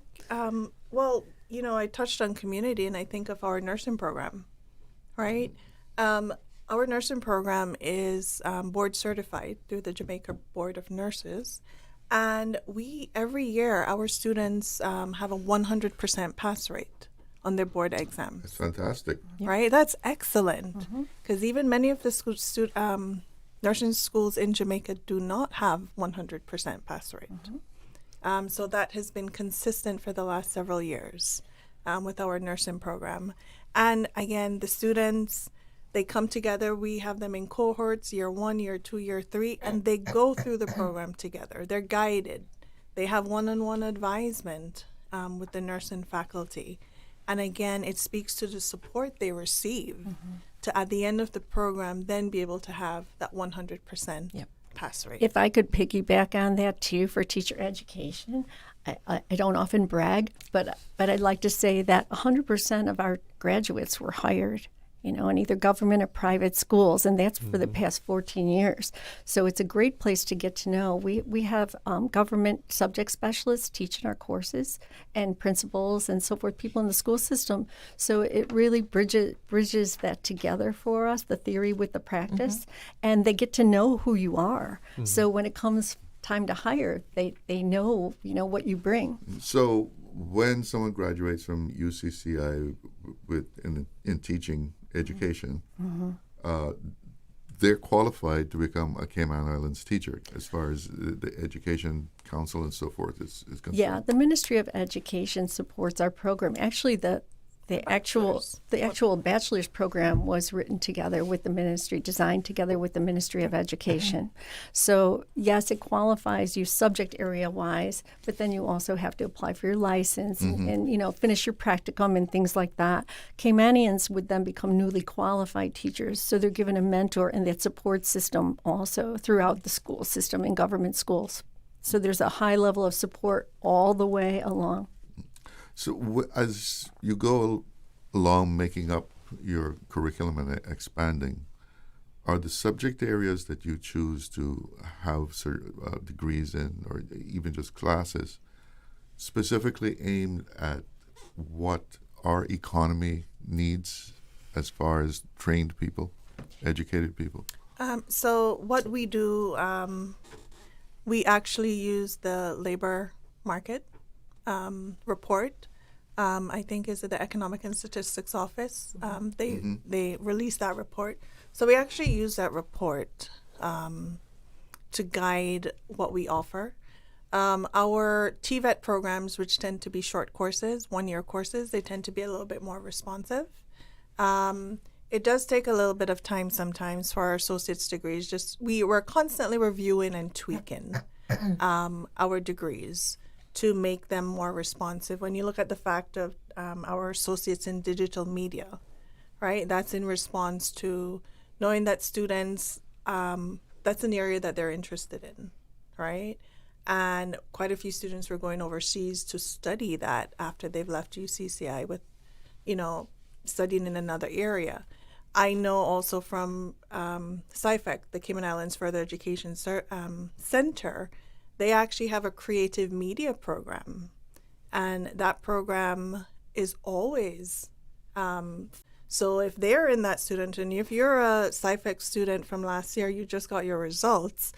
touched on community, and I think of our nursing program, right? Our nursing program is board certified through the Jamaica Board of Nurses. And every year, our students have a 100% pass rate on their board exams. That's fantastic. Right? That's excellent. Because even many of the nursing schools in Jamaica do not have 100% pass rate. So that has been consistent for the last several years with our nursing program. And again, the students, they come together. We have them in cohorts, year 1, year 2, year 3, and they go through the program together. They're guided. They have one-on-one advisement with the nursing faculty. And again, it speaks to the support they receive to, at the end of the program, then be able to have that 100% pass rate. If I could piggyback on that too for teacher education, I don't often brag, but I'd like to say that 100% of our graduates were hired in either government or private schools, and that's for the past 14 years. So it's a great place to get to know. We have government subject specialists teaching our courses, and principals and so forth, people in the school system. So it really bridges that together for us, the theory with the practice, and they get to know who you are. So when it comes time to hire, they know what you bring. So when someone graduates from UCCI in teaching education, they're qualified to become a Cayman Islands teacher as far as the Education Council and so forth is concerned. Yeah, the Ministry of Education supports our program. Actually, the actual bachelor's program was written together with the ministry, designed together with the Ministry of Education. So yes, it qualifies you subject area wise, but then you also have to apply for your license and finish your practicum and things like that. Caymanians would then become newly qualified teachers, so they're given a mentor and that support system also throughout the school system in government schools. So there's a high level of support all the way along. So as you go along making up your curriculum and expanding, are the subject areas that you choose to have degrees in, or even just classes, specifically aimed at what our economy needs as far as trained people, educated people? So what we do, we actually use the labor market report. I think is it the Economic and Statistics Office. They released that report. So we actually use that report to guide what we offer. Our TVET programs, which tend to be short courses, 1-year courses, they tend to be a little bit more responsive. It does take a little bit of time sometimes for our associate's degrees. We're constantly reviewing and tweaking our degrees to make them more responsive. When you look at the fact of our associates in digital media, right, that's in response to knowing that students, that's an area that they're interested in, right? And quite a few students were going overseas to study that after they've left UCCI with, studying in another area. I know also from CIFEC, the Cayman Islands Further Education Center, they actually have a creative media program, and that program is always, so if they're in that student, and if you're a CIFEC student from last year, you just got your results,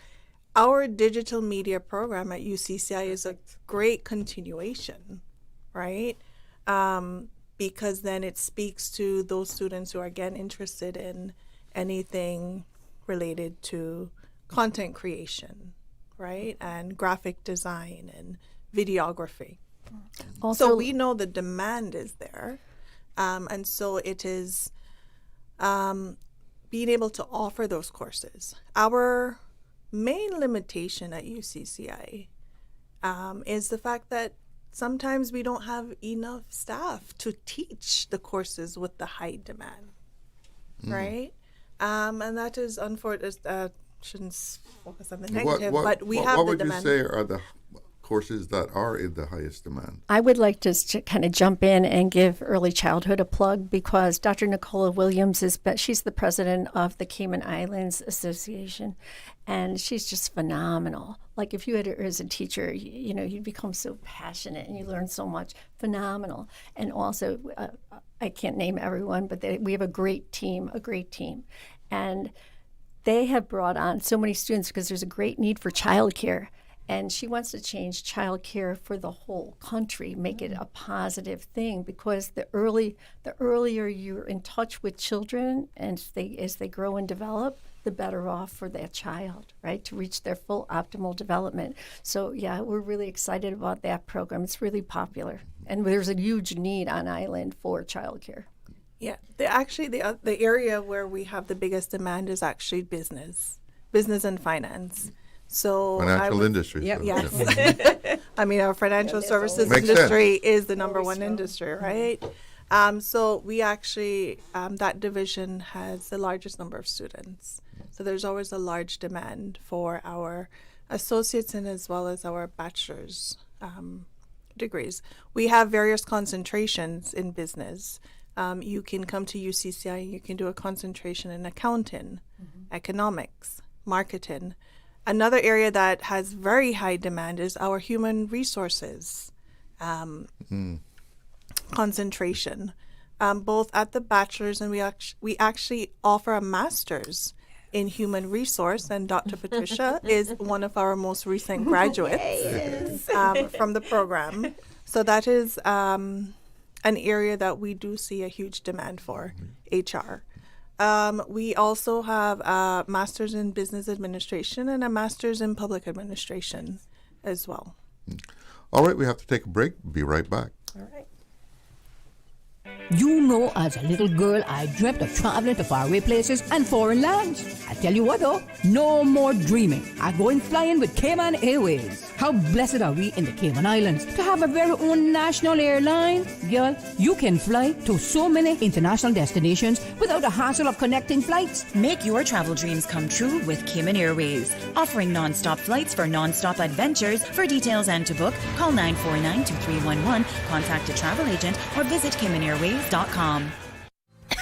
our digital media program at UCCI is a great continuation, right? Because then it speaks to those students who are, again, interested in anything related to content creation, right? And graphic design and videography. Also, so we know the demand is there. And so it is being able to offer those courses. Our main limitation at UCCI is the fact that sometimes we don't have enough staff to teach the courses with the high demand, right? And that is unfortunate. Shouldn't focus on the negative, but we have the demand. What would you say are the courses that are in the highest demand? I would like to kind of jump in and give early childhood a plug, because Dr. Nicola Williams she's the president of the Cayman Islands Association, and she's just phenomenal. Like if you had her as a teacher, you'd become so passionate and you learn so much. Phenomenal. And also, I can't name everyone, but we have a great team, and they have brought on so many students because there's a great need for childcare. And she wants to change childcare for the whole country, make it a positive thing, because the earlier you're in touch with children and as they grow and develop, the better off for that child, right, to reach their full optimal development. So, yeah, we're really excited about that program. It's really popular. And there's a huge need on island for childcare. Yeah, the area where we have the biggest demand is actually business and finance. So financial industry. Yeah, yes. I mean, our financial services industry is the number one industry, right? So we actually, that division has the largest number of students. So there's always a large demand for our associates and as well as our bachelor's degrees. We have various concentrations in business. you can come to UCCI and you can do a concentration in accounting, economics, marketing. Another area that has very high demand is our human resources concentration, both at the bachelor's, and we actually offer a master's in human resource, and Dr. Patricia is one of our most recent graduates from the program. So that is an area that we do see a huge demand for, HR. We also have a master's in business administration and a master's in public administration as well. All right, we have to take a break. Be right back. All right. You know, as a little girl, I dreamt of traveling to faraway places and foreign lands. I tell you what, though, no more dreaming. I'm going flying with Cayman Airways. How blessed are we in the Cayman Islands to have a very own national airline? Girl, you can fly to so many international destinations without the hassle of connecting flights. Make your travel dreams come true with Cayman Airways. Offering non-stop flights for non-stop adventures. For details and to book, call 949-2311, contact a travel agent, or visit CaymanAirways.com.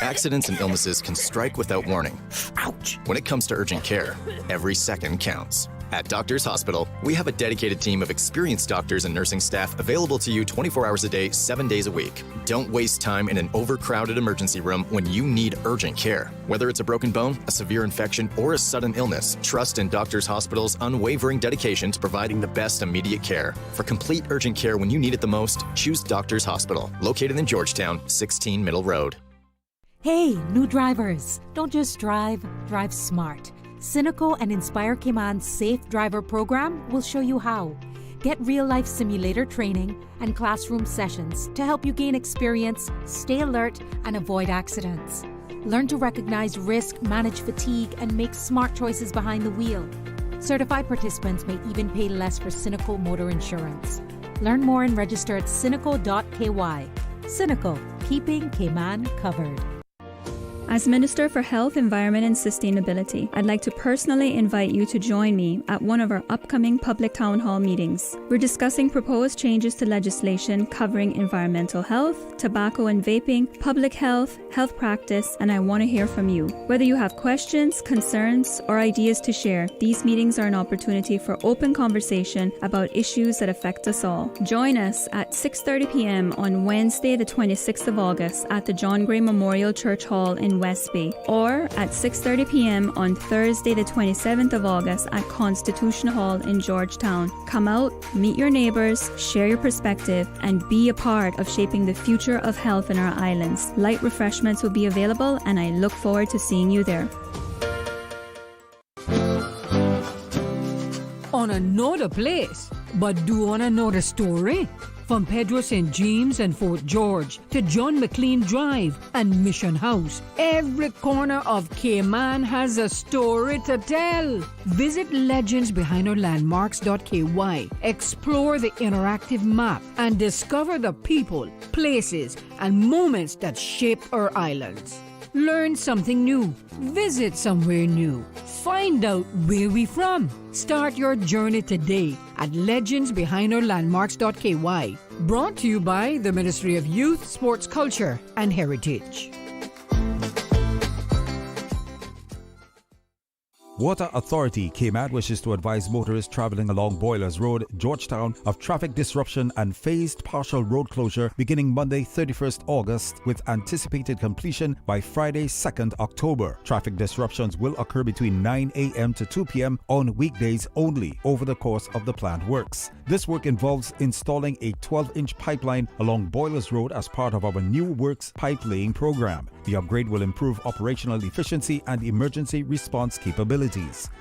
Accidents and illnesses can strike without warning. Ouch! When it comes to urgent care, every second counts. At Doctors Hospital, we have a dedicated team of experienced doctors and nursing staff available to you 24 hours a day, 7 days a week. Don't waste time in an overcrowded emergency room when you need urgent care. Whether it's a broken bone, a severe infection, or a sudden illness, trust in Doctors Hospital's unwavering dedication to providing the best immediate care. For complete urgent care when you need it the most, choose Doctors Hospital, located in Georgetown, 16 Middle Road. Hey, new drivers, don't just drive, drive smart. Cynical and Inspire Cayman's Safe Driver program will show you how. Get real-life simulator training and classroom sessions to help you gain experience, stay alert, and avoid accidents. Learn to recognize risk, manage fatigue, and make smart choices behind the wheel. Certified participants may even pay less for Cynical motor insurance. Learn more and register at cynical.ky. Cynical, keeping Cayman covered. As Minister for Health, Environment and Sustainability, I'd like to personally invite you to join me at one of our upcoming public town hall meetings. We're discussing proposed changes to legislation covering environmental health, tobacco and vaping, public health, health practice, and I want to hear from you. Whether you have questions, concerns, or ideas to share, these meetings are an opportunity for open conversation about issues that affect us all. Join us at 6:30 p.m. on Wednesday, the 26th of August at the John Gray Memorial Church Hall in West Bay, or at 6:30 p.m. on Thursday, the 27th of August at Constitution Hall in Georgetown. Come out, meet your neighbors, share your perspective, and be a part of shaping the future of health in our islands. Light refreshments will be available, and I look forward to seeing you there. On another place, but do on another story? From Pedro St. James and Fort George to John McLean Drive and Mission House, every corner of Cayman has a story to tell. Visit legendsbehindOurlandmarks.ky, explore the interactive map, and discover the people, places, and moments that shape our islands. Learn something new. Visit somewhere new. Find out where we from. Start your journey today at legendsbehindOurlandmarks.ky. Brought to you by the Ministry of Youth, Sports, Culture, and Heritage. Water Authority Cayman wishes to advise motorists traveling along Boilers Road, Georgetown, of traffic disruption and phased partial road closure beginning Monday, 31st August, with anticipated completion by Friday, 2nd October. Traffic disruptions will occur between 9 a.m. to 2 p.m. on weekdays only over the course of the planned works. This work involves installing a 12-inch pipeline along Boilers Road as part of our new works pipe laying program. The upgrade will improve operational efficiency and emergency response capabilities.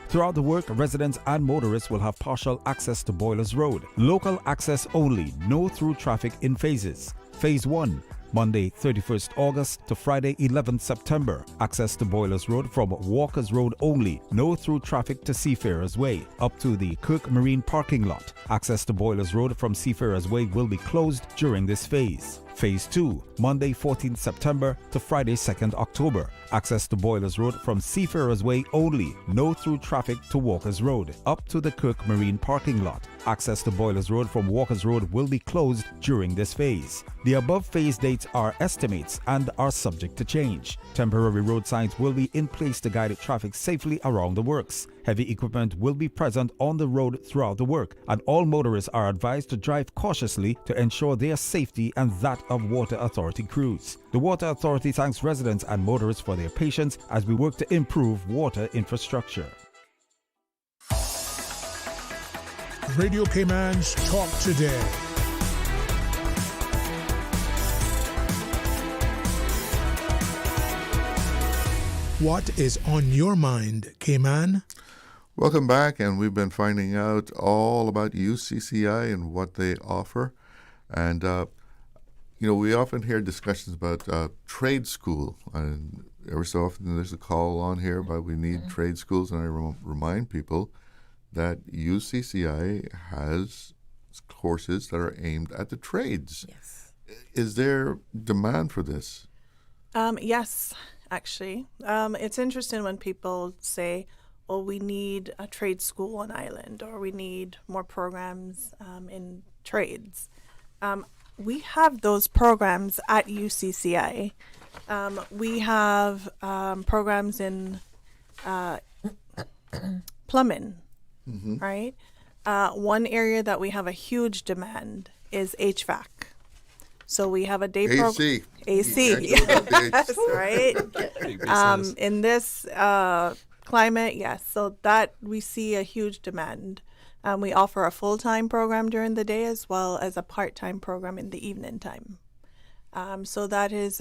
Throughout the work, residents and motorists will have partial access to Boilers Road. Local access only, no through traffic in phases. Phase 1, Monday 31st August to Friday 11th September. Access to Boilers Road from Walkers Road only, no through traffic to Seafarers Way, up to the Kirk Marine parking lot. Access to Boilers Road from Seafarers Way will be closed during this phase. Phase 2, Monday 14th September to Friday 2nd October. Access to Boilers Road from Seafarers Way only. No through traffic to Walkers Road, up to the Kirk Marine parking lot. Access to Boilers Road from Walkers Road will be closed during this phase. The above phase dates are estimates and are subject to change. Temporary road signs will be in place to guide traffic safely around the works. Heavy equipment will be present on the road throughout the work, and all motorists are advised to drive cautiously to ensure their safety and that of Water Authority crews. The Water Authority thanks residents and motorists for their patience as we work to improve water infrastructure. Radio Cayman's Talk Today. What is on your mind, Cayman? Welcome back, and we've been finding out all about UCCI and what they offer. And, we often hear discussions about trade school. And every so often there's a call on here about we need trade schools. And I remind people that UCCI has courses that are aimed at the trades. Yes. Is there demand for this? Yes, actually. It's interesting when people say, oh, we need a trade school on island, or we need more programs in trades. We have those programs at UCCI. We have programs in plumbing, right? One area that we have a huge demand is HVAC. So we have a day program. AC. Yes, right? In this climate, yes. So that we see a huge demand. We offer a full-time program during the day as well as a part-time program in the evening time. So that is,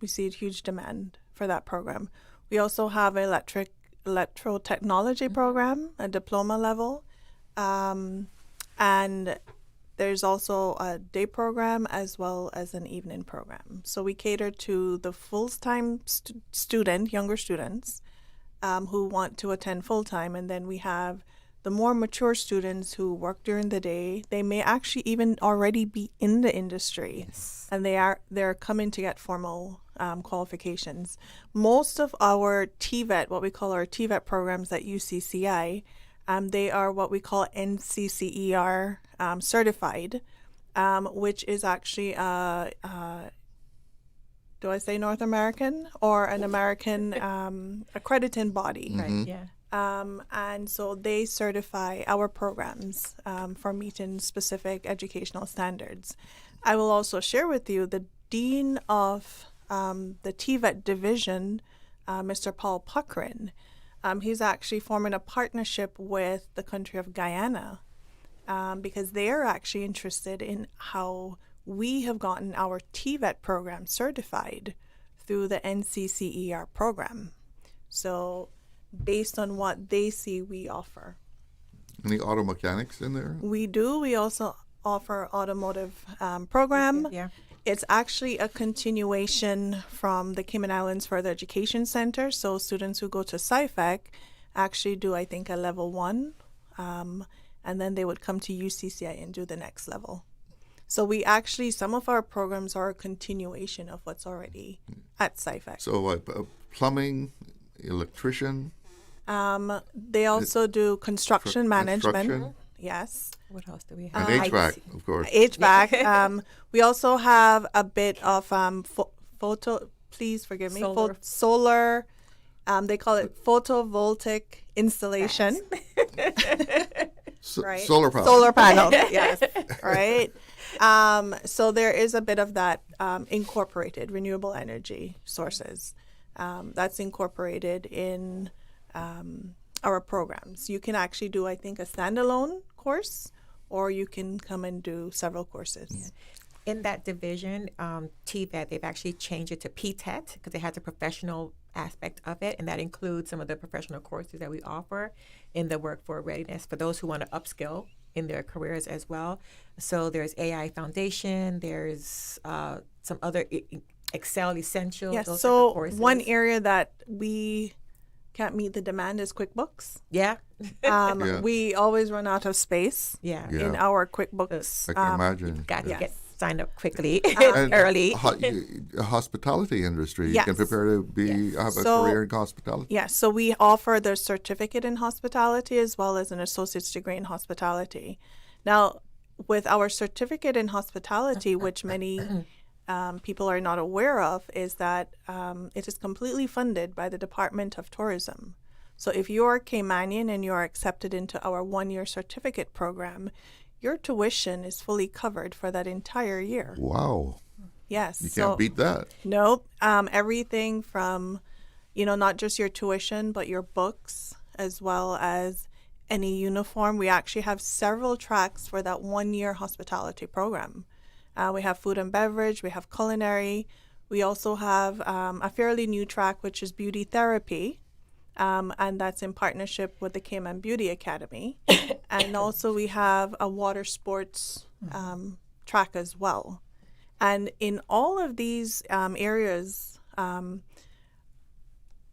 we see a huge demand for that program. We also have an electrotechnology program, a diploma level. And there's also a day program as well as an evening program. So we cater to the full-time student, younger students, who want to attend full-time. And then we have the more mature students who work during the day. They may actually even already be in the industry, and they're coming to get formal qualifications. Most of our TVET, what we call our TVET programs at UCCI, they are what we call NCCER certified, which is actually do I say North American or an American accrediting body? Right. Yeah. And so they certify our programs for meeting specific educational standards. I will also share with you the Dean of the TVET division, Mr. Paul Puckrin. He's actually forming a partnership with the country of Guyana because they are actually interested in how we have gotten our TVET program certified through the NCCER program. So based on what they see, we offer. Any auto mechanics in there? We do. We also offer automotive program. Yeah. It's actually a continuation from the Cayman Islands Further Education Center. So students who go to SciFec actually do, I think, a level 1, and then they would come to UCCI and do the next level. So we actually, some of our programs are a continuation of what's already at SciFec. So what, plumbing, electrician? They also do construction management. Construction? Yes. What else do we have? And HVAC, of course. HVAC. We also have a bit of photo, please forgive me, solar. They call it photovoltaic installation. Right? Solar panel. Solar panel, yes. Right. So there is a bit of that incorporated renewable energy sources. That's incorporated in our programs. You can actually do, I think, a standalone course, or you can come and do several courses. Yeah. In that division, TVET, they've actually changed it to PTET because it has a professional aspect of it, and that includes some of the professional courses that we offer in the workforce readiness for those who want to upskill in their careers as well. So there's AI Foundation, there's some other Excel Essentials. Yes, so one area that we can't meet the demand is QuickBooks. Yeah. We always run out of space in our QuickBooks. I can imagine. Got to get signed up quickly And early. Hospitality industry. You Yes. can prepare to have a career in hospitality. Yes, so we offer the certificate in hospitality as well as an associate's degree in hospitality. Now, with our certificate in hospitality, which many people are not aware of, is that it is completely funded by the Department of Tourism. So if you're Caymanian and you're accepted into our one-year certificate program, your tuition is fully covered for that entire year. Wow. Yes. You can't beat that. Nope. Everything from, not just your tuition, but your books, as well as any uniform. We actually have several tracks for that one-year hospitality program. We have food and beverage. We have culinary. We also have a fairly new track, which is beauty therapy. And that's in partnership with the Cayman Beauty Academy. And also we have a water sports track as well. And in all of these areas,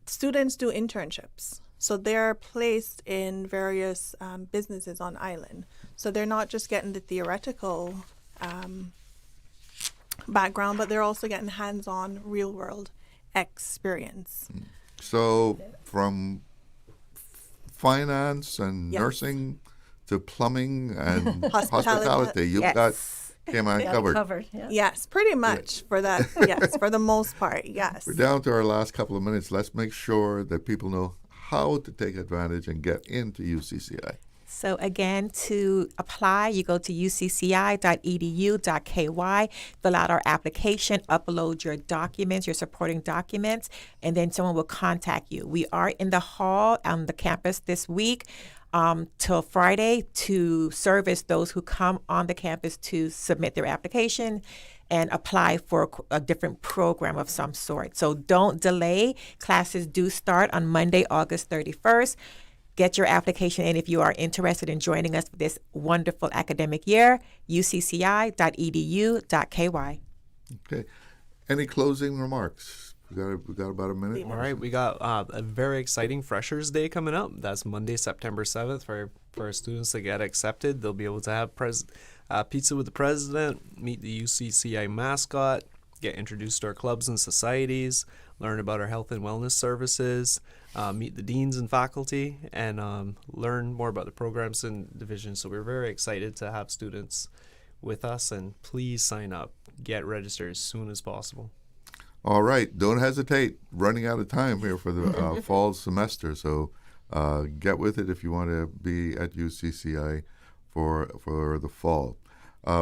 students do internships. So they're placed in various businesses on island. So they're not just getting the theoretical background, but they're also getting hands-on real-world experience. So from finance and Yes. nursing to plumbing and Hospitality. hospitality, you've Yes. got Cayman covered. Yes, pretty much for that. Yes, for the most part, yes. We're down to our last couple of minutes. Let's make sure that people know how to take advantage and get into UCCI. So again, to apply, you go to ucci.edu.ky, fill out our application, upload your documents, your supporting documents, and then someone will contact you. We are in the hall on the campus this week till Friday to service those who come on the campus to submit their application and apply for a different program of some sort. So don't delay. Classes do start on Monday, August 31st. Get your application in if you are interested in joining us for this wonderful academic year, ucci.edu.ky. Okay. Any closing remarks? We got about a minute. All right, we got a very exciting Freshers Day coming up. That's Monday, September 7th for our students to get accepted. They'll be able to have pizza with the president, meet the UCCI mascot, get introduced to our clubs and societies, learn about our health and wellness services, meet the deans and faculty, and learn more about the programs and divisions. So we're very excited to have students with us, and please sign up. Get registered as soon as possible. All right. Don't hesitate. Running out of time here for the fall semester. So get with it if you want to be at UCCI for the fall.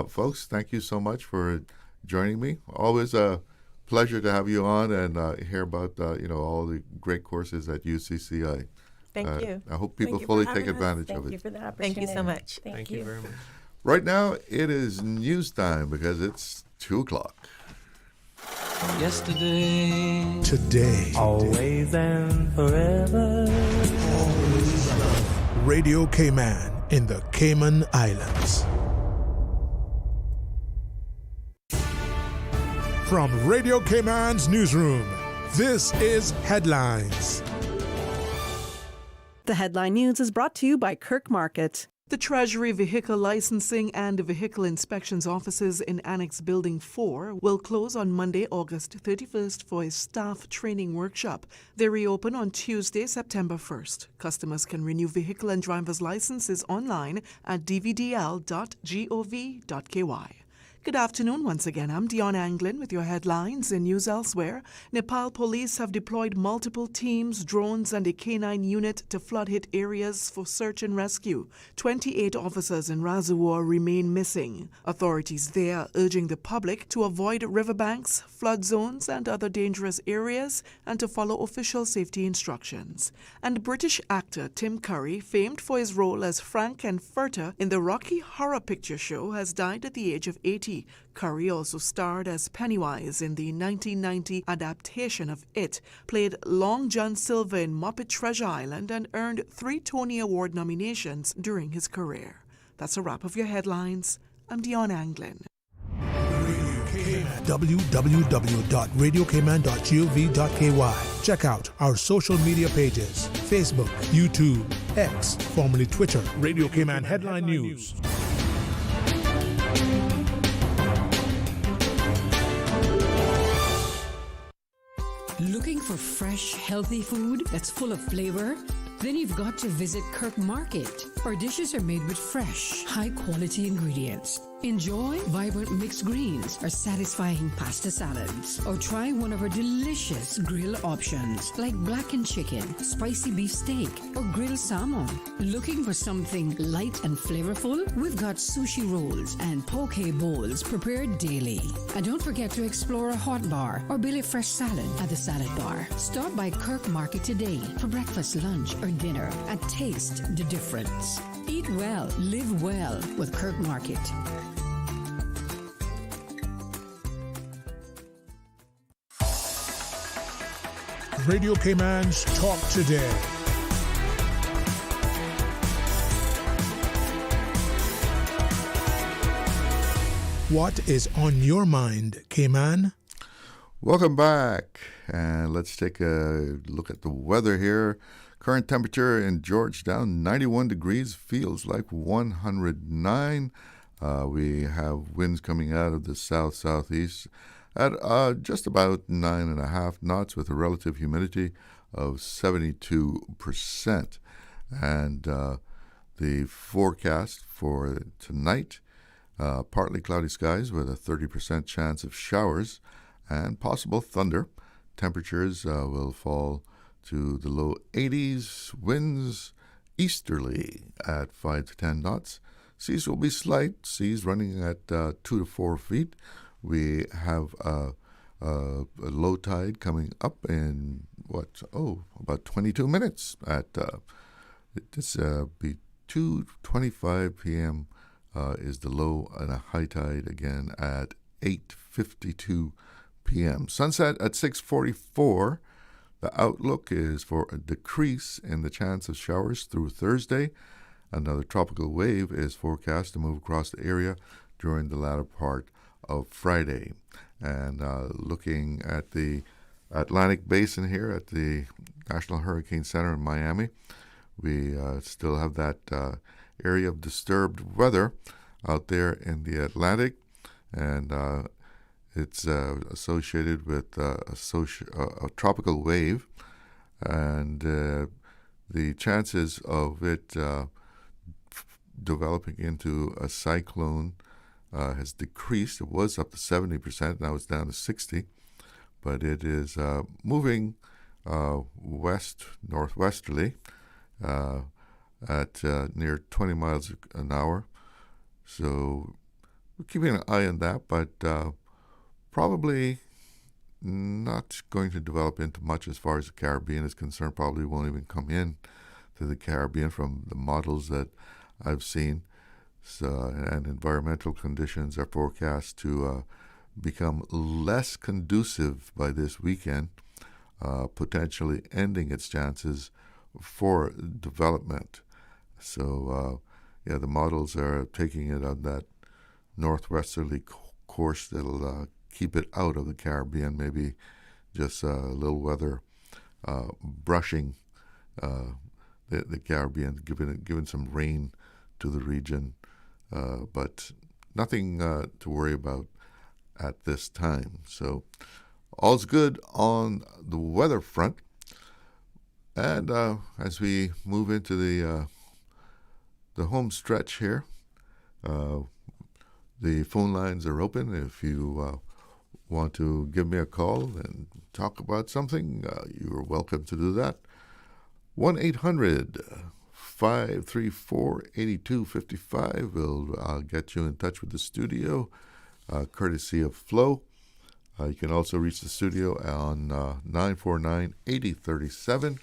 Folks, thank you so much for joining me. Always a pleasure to have you on and hear about all the great courses at UCCI. Thank you. I hope people fully take advantage of it. Thank you for the opportunity. Thank you so much. Thank you very much. Right now, it is news time because it's 2:00. Yesterday. Today. Always and forever. Radio Cayman in the Cayman Islands. From Radio Cayman's newsroom, this is Headlines. The headline news is brought to you by Kirk Market. The Treasury Vehicle Licensing and Vehicle Inspections offices in Annex Building 4 will close on Monday, August 31st for a staff training workshop. They reopen on Tuesday, September 1st. Customers can renew vehicle and driver's licenses online at dvdl.gov.ky. Good afternoon once again. I'm Dion Anglin with your headlines and news elsewhere. Nepal police have deployed multiple teams, drones, and a canine unit to flood-hit areas for search and rescue. 28 officers in Razuor remain missing. Authorities there are urging the public to avoid riverbanks, flood zones, and other dangerous areas, and to follow official safety instructions. And British actor Tim Curry, famed for his role as Frank and Furter in the Rocky Horror Picture Show, has died at the age of 80. Curry also starred as Pennywise in the 1990 adaptation of It, played Long John Silver in Muppet Treasure Island, and earned 3 Tony Award nominations during his career. That's a wrap of your headlines. I'm Dion Anglin. www.radiocayman.gov.ky. Check out our social media pages: Facebook, YouTube, X, formerly Twitter, Radio Cayman Headline News. Looking for fresh, healthy food that's full of flavor? Then you've got to visit Kirk Market. Our dishes are made with fresh, high-quality ingredients. Enjoy vibrant mixed greens or satisfying pasta salads. Or try one of our delicious grill options like blackened chicken, spicy beef steak, or grilled salmon. Looking for something light and flavorful? We've got sushi rolls and poke bowls prepared daily. And don't forget to explore a hot bar or Billy Fresh salad at the salad bar. Stop by Kirk Market today for breakfast, lunch, or dinner and taste the difference. Eat well, live well with Kirk Market. Radio Cayman's Talk Today. What is on your mind, Cayman? Welcome back, and let's take a look at the weather here. Current temperature in Georgetown, 91 degrees, feels like 109. We have winds coming out of the south-southeast at just about 9.5 knots with a relative humidity of 72%. And the forecast for tonight, partly cloudy skies with a 30% chance of showers and possible thunder. Temperatures will fall to the low 80s, winds easterly at 5 to 10 knots. Seas will be slight, seas running at 2 to 4 feet. We have a low tide coming up in, about 22 minutes at, this be 2:25 p.m. Is the low, and a high tide again at 8:52 p.m. Sunset at 6:44. The outlook is for a decrease in the chance of showers through Thursday. Another tropical wave is forecast to move across the area during the latter part of Friday. And looking at the Atlantic Basin here at the National Hurricane Center in Miami, we still have that area of disturbed weather out there in the Atlantic, and it's associated with a tropical wave, and the chances of it developing into a cyclone has decreased. It was up to 70%, now it's down to 60%, but it is moving northwesterly at near 20 miles an hour. So we're keeping an eye on that, but probably not going to develop into much as far as the Caribbean is concerned. Probably won't even come in to the Caribbean from the models that I've seen. So, and environmental conditions are forecast to become less conducive by this weekend, potentially ending its chances for development. So, the models are taking it on that northwesterly course that'll keep it out of the Caribbean, maybe just a little weather brushing the Caribbean, giving some rain to the region, but nothing to worry about at this time. So all's good on the weather front. And as we move into the home stretch here, the phone lines are open. If you want to give me a call and talk about something, you're welcome to do that. 1-800-534-8255 will get you in touch with the studio, courtesy of Flo. You can also reach the studio on 949-8037,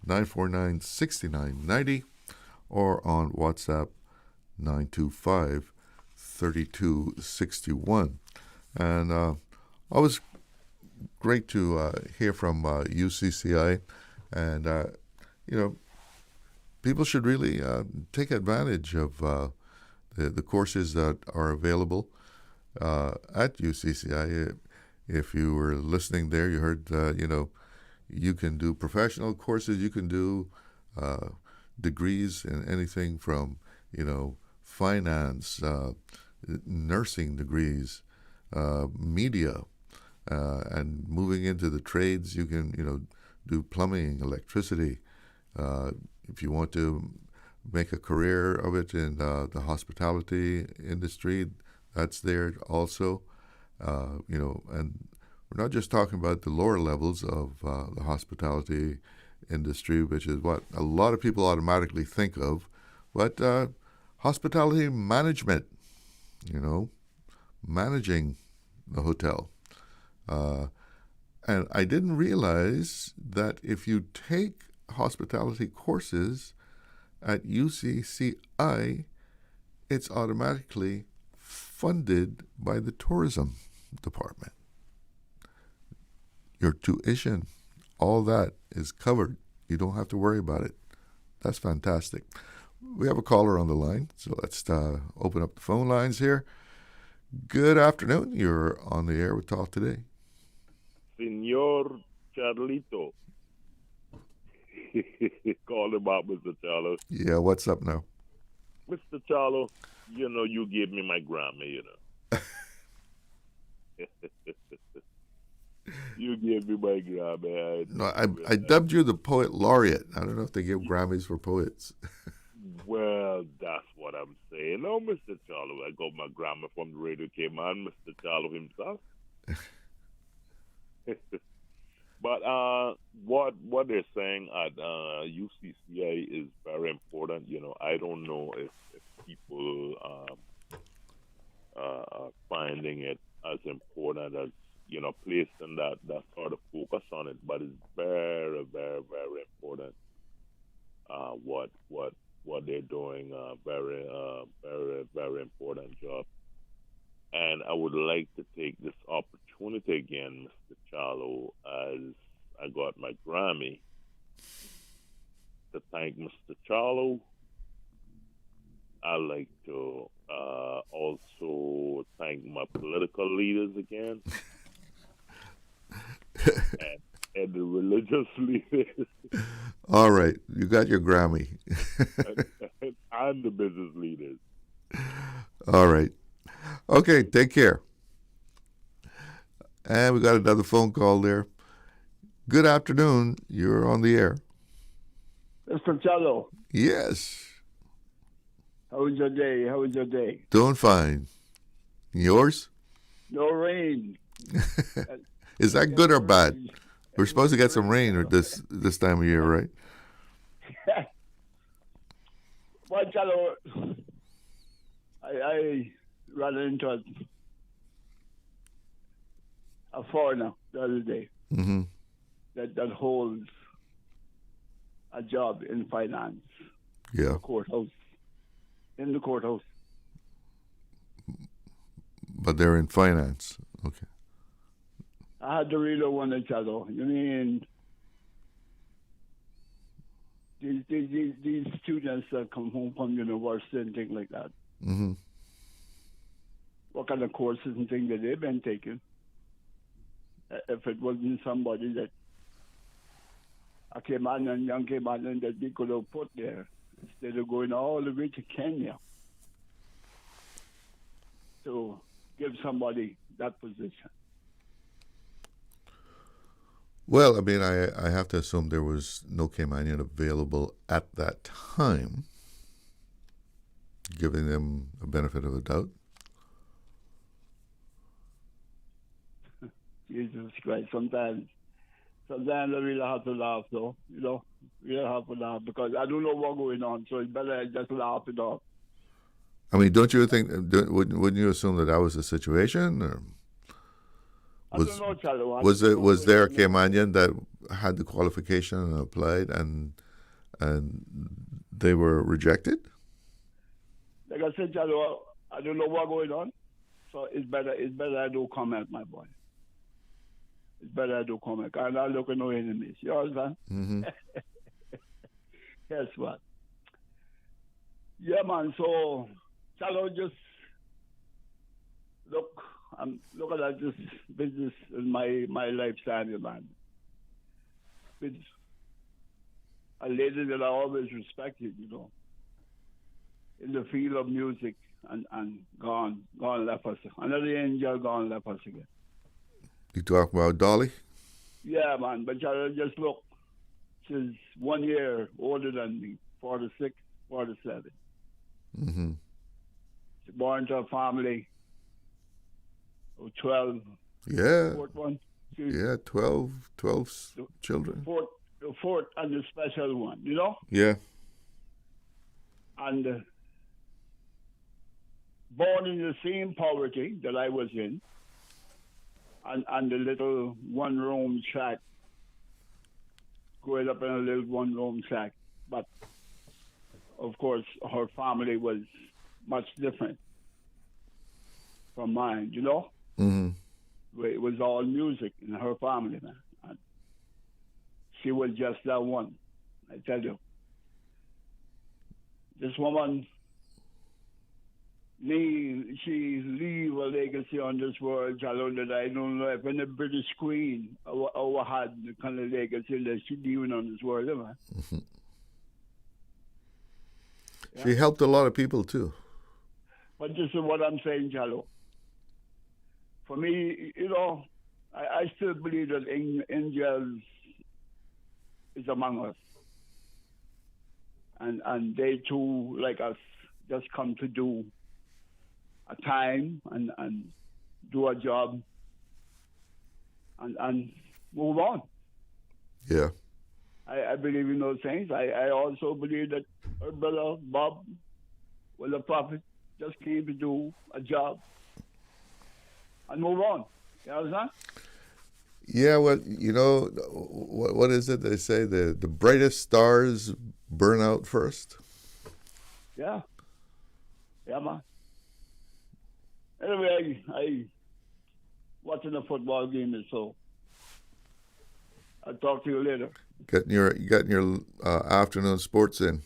949-6990, or on WhatsApp 925-3261. And always great to hear from UCCI, and people should really take advantage of the courses that are available at UCCI. If you were listening there, you heard you can do professional courses, you can do degrees in anything from finance, nursing degrees, media, and moving into the trades, you can, do plumbing, electricity. If you want to make a career of it in the hospitality industry, that's there also. And we're not just talking about the lower levels of the hospitality industry, which is what a lot of people automatically think of, but hospitality management, managing the hotel. And I didn't realize that if you take hospitality courses at UCCI, it's automatically funded by the tourism department. Your tuition, all that is covered. You don't have to worry about it. That's fantastic. We have a caller on the line, so let's open up the phone lines here. Good afternoon. You're on the air with Talk Today. Senor Charlito. Call him out, Mr. Charlo. Yeah, what's up now? Mr. Charlo, you gave me my Grammy, You gave me my Grammy. No, I dubbed you the poet laureate. I don't know if they give Grammys for poets. Well, that's what I'm saying. No, Mr. Charlo, I got my Grammy from the Radio Cayman, Mr. Charlo himself. But what they're saying at UCCI is very important. I don't know if people are finding it as important as placing that sort of focus on it. But it's very, very, very important. What they're doing, very, very, very important job. And I would like to take this opportunity again, Mr. Charlo, as I got my Grammy, to thank Mr. Charlo. I'd like to also thank my political leaders again and the religious leaders. All right, you got your Grammy. and the business leaders. All right. Okay, take care. And we got another phone call there. Good afternoon. You're on the air. Mr. Charlo. Yes. How was your day? Doing fine. Yours? No rain. Is that good or bad? We're supposed to get some rain this time of year, right? Well, Charlo, I ran into a foreigner the other day that holds a job in finance. Yeah. In the courthouse. But they're in finance. Okay. I had to really wonder, Charlo. You mean these students that come home from university and things like that? Mm-hmm. What kind of courses and things that they've been taking? If it wasn't somebody that young Cayman that we could have put there instead of going all the way to Kenya to give somebody that position. Well, I mean, I have to assume there was no Caymanian available at that time, giving them a benefit of the doubt. Jesus Christ, sometimes I really have to laugh, though. Really have to laugh because I don't know what's going on, so it's better I just laugh it off. I mean, don't you think? Wouldn't you assume that was the situation? Or I don't know, Charlo. Was there a Caymanian that had the qualification and applied, and they were rejected? Like I said, Charlo, I don't know what's going on, so it's better I don't comment, my boy. It's better I don't comment. I'm not looking at no enemies. You understand? Mm-hmm. Guess what? Yeah, man. So, Charlo, just look at this business in my lifestyle, man. With a lady that I always respected, in the field of music, and gone left us. Another angel gone left us again. You talk about Dolly? Yeah, man, but you just look. She's 1 year older than me, 46, 47. Mm-hmm. She's born to a family of 12. Yeah. Fourth one. Yeah, 12 children. The fourth and the special one, you know? Yeah. And born in the same poverty that I was in, and the little one-room shack, growing up in a little one-room shack. But, of course, her family was much different from mine, you know? Mm-hmm. It was all music in her family, man. And she was just that one, I tell you. This woman, she leave a legacy on this world, Jalo, that I don't know if any British queen ever had the kind of legacy that she leaving on this world, man. Mm-hmm. Yeah. She helped a lot of people, too. But this is what I'm saying, Jalo. For me, you know, I still believe that angels is among us. And they too, like us, just come to do a time and do a job and move on. Yeah. I believe in those things. I also believe that her brother, Bob, was a prophet, just came to do a job and move on. You understand? Yeah, well, you know, what is it they say? The brightest stars burn out first? Yeah. Yeah, man. Anyway, I watching a football game, so I'll talk to you later. Getting your afternoon sports in.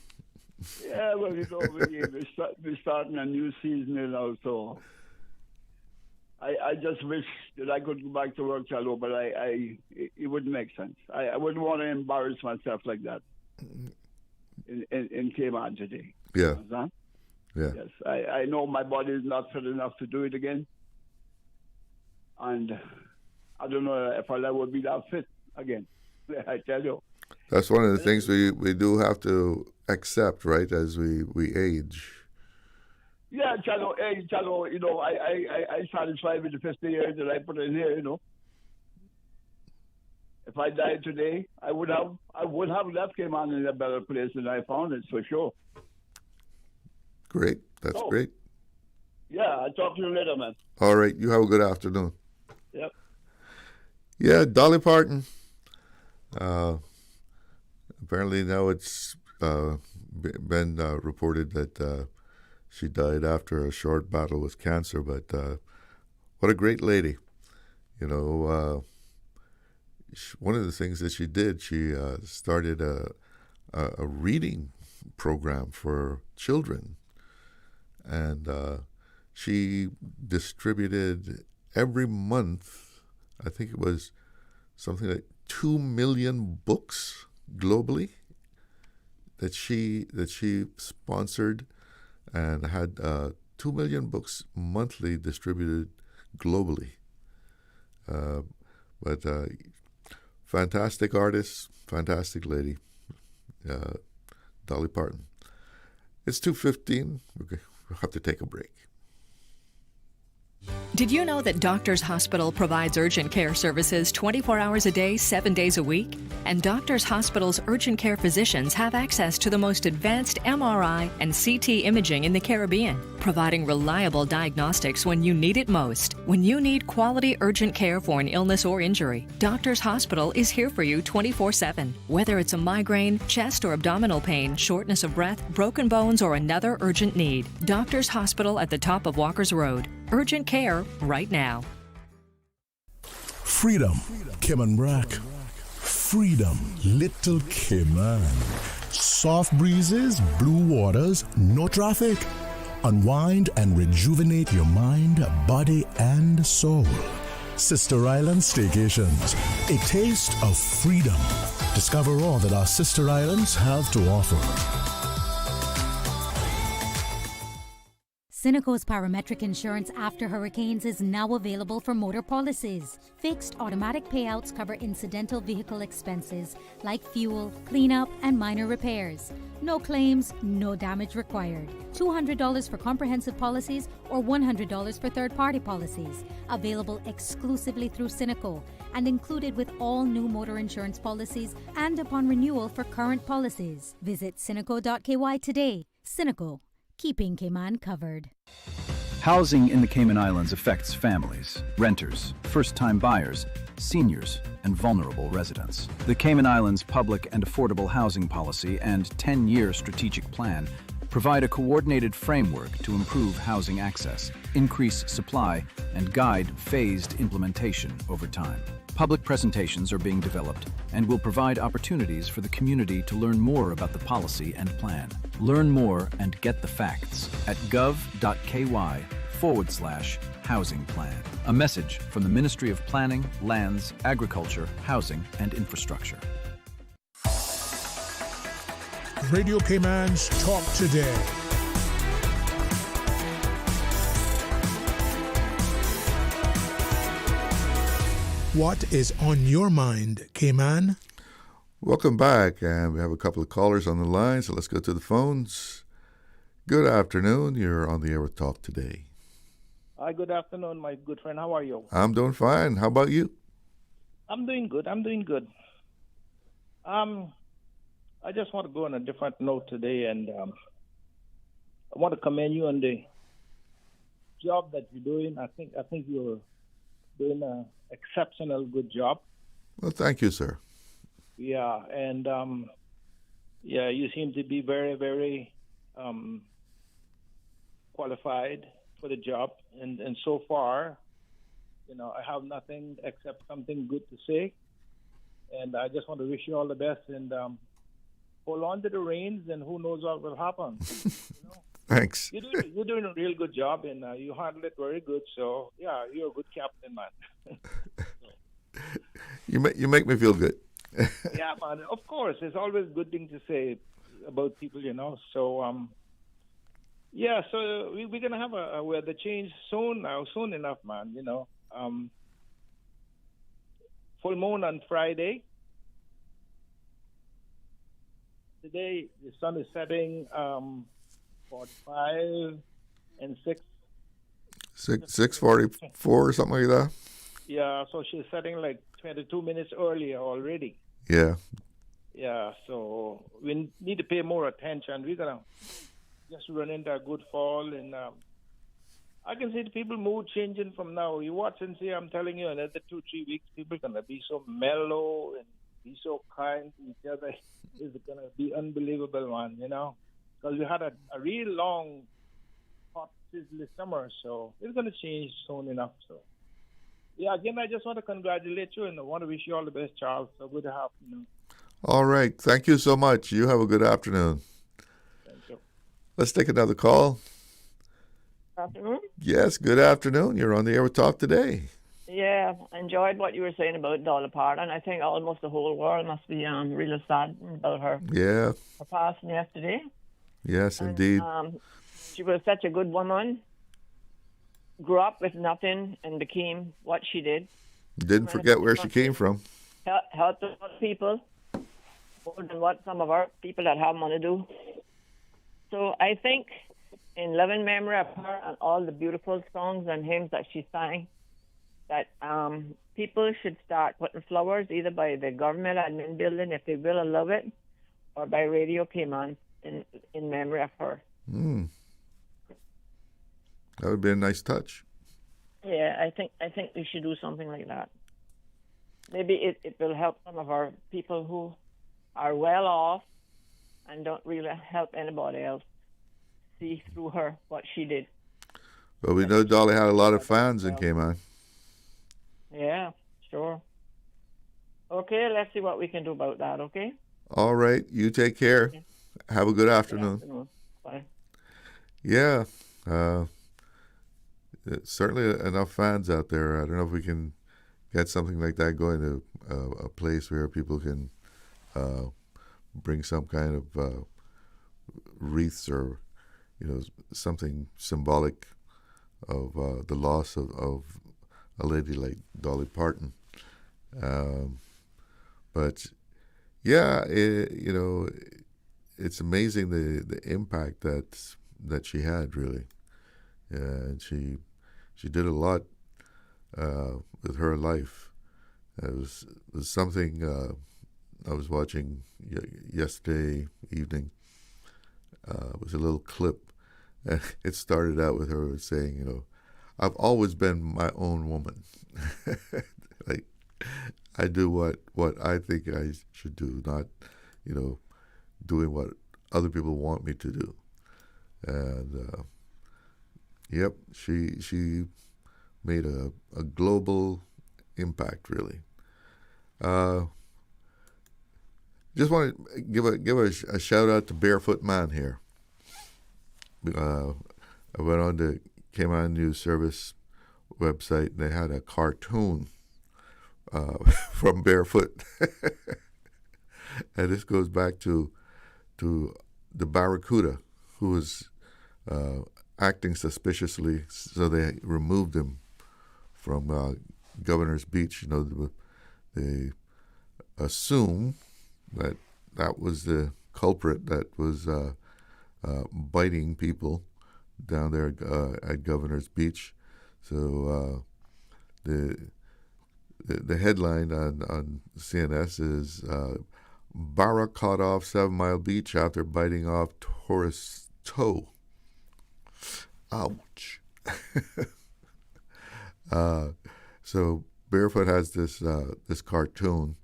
Yeah, well, you know, we're starting a new season, you know, so I just wish that I could go back to work, Chalo, but it wouldn't make sense. I wouldn't want to embarrass myself like that in Cayman today. Yeah. Yeah. Yes, I know my body is not fit enough to do it again, and I don't know if I'll ever be that fit again. I tell you. That's one of the things we do have to accept, right, as we age. Yeah, Chalo, you know, I satisfied with the 50 years that I put in here, you know. If I died today, I would have left Cayman in a better place than I found it, for sure. Great. That's great. Yeah, I'll talk to you later, man. All right. You have a good afternoon. Yep. Yeah, Dolly Parton. Apparently now it's been reported that she died after a short battle with cancer, but what a great lady. You know, one of the things that she did, she started a reading program for children. And she distributed every month, I think it was something like 2 million books globally that she sponsored, and had 2 million books monthly distributed globally. But fantastic artist, fantastic lady, Dolly Parton. It's 2:15. Okay. We'll have to take a break. Did you know that Doctors Hospital provides urgent care services 24 hours a day, 7 days a week? And Doctors Hospital's urgent care physicians have access to the most advanced MRI and CT imaging in the Caribbean, providing reliable diagnostics when you need it most. When you need quality urgent care for an illness or injury, Doctors Hospital is here for you 24/7. Whether it's a migraine, chest or abdominal pain, shortness of breath, broken bones, or another urgent need, Doctors Hospital at the top of Walker's Road. Urgent care right now. Freedom, Cayman Brack. Freedom, Little Cayman. Soft breezes, blue waters, no traffic. Unwind and rejuvenate your mind, body, and soul. Sister Island Staycations, a taste of freedom. Discover all that our sister islands have to offer. Cineco's parametric insurance after hurricanes is now available for motor policies. Fixed automatic payouts cover incidental vehicle expenses like fuel, cleanup, and minor repairs. No claims, no damage required. $200 for comprehensive policies or $100 for third-party policies. Available exclusively through Cineco and included with all new motor insurance policies and upon renewal for current policies. Visit Cineco.ky today. Cineco, keeping Cayman covered. Housing in the Cayman Islands affects families, renters, first-time buyers, seniors, and vulnerable residents. The Cayman Islands Public and Affordable Housing Policy and 10-year strategic plan provide a coordinated framework to improve housing access, increase supply, and guide phased implementation over time. Public presentations are being developed and will provide opportunities for the community to learn more about the policy and plan. Learn more and get the facts at gov.ky/housing plan. A message from the Ministry of Planning, Lands, Agriculture, Housing, and Infrastructure. Radio Cayman's Talk Today. What is on your mind, Cayman? Welcome back, and we have a couple of callers on the line, so let's go to the phones. Good afternoon. You're on the air with Talk Today. Hi, good afternoon, my good friend. How are you? I'm doing fine. How about you? I'm doing good. I just want to go on a different note today, and I want to commend you on the job that you're doing. I think you're doing an exceptional good job. Well, thank you, sir. Yeah, and you seem to be very, very qualified for the job, and so far, I have nothing except something good to say, and I just want to wish you all the best, and hold on to the reins, and who knows what will happen. Thanks. You're doing a real good job, and you handle it very good. So yeah, you're a good captain, man. You make me feel good. Yeah, man. Of course, it's always a good thing to say about people, So so we're gonna have a weather change soon enough, man. Full moon on Friday. Today the sun is setting 45 and 6:44 or something like that. Yeah, so she's setting like 22 minutes earlier already. Yeah. Yeah, so we need to pay more attention. We're gonna just run into a good fall, and I can see the people mood changing from now. You watch and see. I'm telling you, another 2-3 weeks, people are gonna be so mellow and be so kind to each other. It's gonna be unbelievable, man. Because we had a real long, hot, sizzling summer, so it's gonna change soon enough. So, yeah, again, I just want to congratulate you, and I want to wish you all the best, Charles. So good to have you. All right. Thank you so much. You have a good afternoon. Thank you. Let's take another call. Afternoon? Yes, good afternoon. You're on the air with Talk Today. Yeah, I enjoyed what you were saying about Dolly Parton. I think almost the whole world must be really sad about her. Yeah. Her passing yesterday. Yes, indeed. She was such a good woman. Grew up with nothing and became what she did. Didn't forget where she came from. Helped a lot of people, more than what some of our people that have money do. So I think in loving memory of her and all the beautiful songs and hymns that she sang, that people should start putting flowers either by the government admin building, if they really love it, or by Radio Cayman in memory of her. That would be a nice touch. Yeah, I think we should do something like that. Maybe it will help some of our people who are well off and don't really help anybody else see through her what she did. Well, we know Dolly had a lot of fans in Cayman. Yeah, sure. Okay, let's see what we can do about that, okay? All right. You take care. Okay. Have a good afternoon. Good afternoon. Bye. Yeah. Certainly enough fans out there. I don't know if we can get something like that going to a place where people can bring some kind of wreaths or, something symbolic of the loss of a lady like Dolly Parton. But yeah, it's amazing the impact that she had, really. And she did a lot with her life. It was something I was watching yesterday evening. It was a little clip, and it started out with her saying, I've always been my own woman. Like, I do what I think I should do, not, doing what other people want me to do. And yep, she made a global impact, really. Just want to give a shout out to Barefoot Man here. I went on the Cayman News Service website, and they had a cartoon from Barefoot. And this goes back to the Barracuda, who was acting suspiciously, so they removed him from Governor's Beach. They assume that was the culprit that was biting people down there at Governor's Beach. So the headline on CNS is Barra caught off 7 Mile Beach after biting off tourist's toe. Ouch. So Barefoot has this cartoon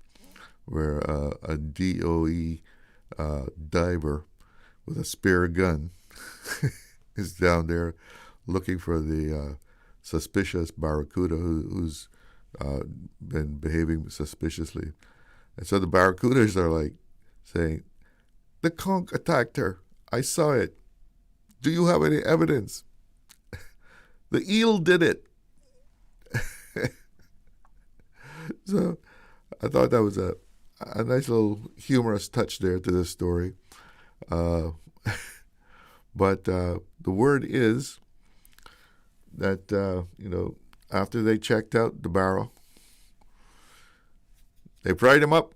where a DOE diver with a spare gun is down there looking for the suspicious Barracuda who's been behaving suspiciously. And so the Barracudas are like saying, the conch attacked her. I saw it. Do you have any evidence? The eel did it. So I thought that was a nice little humorous touch there to this story. But the word is that, after they checked out the barrel, they fried him up,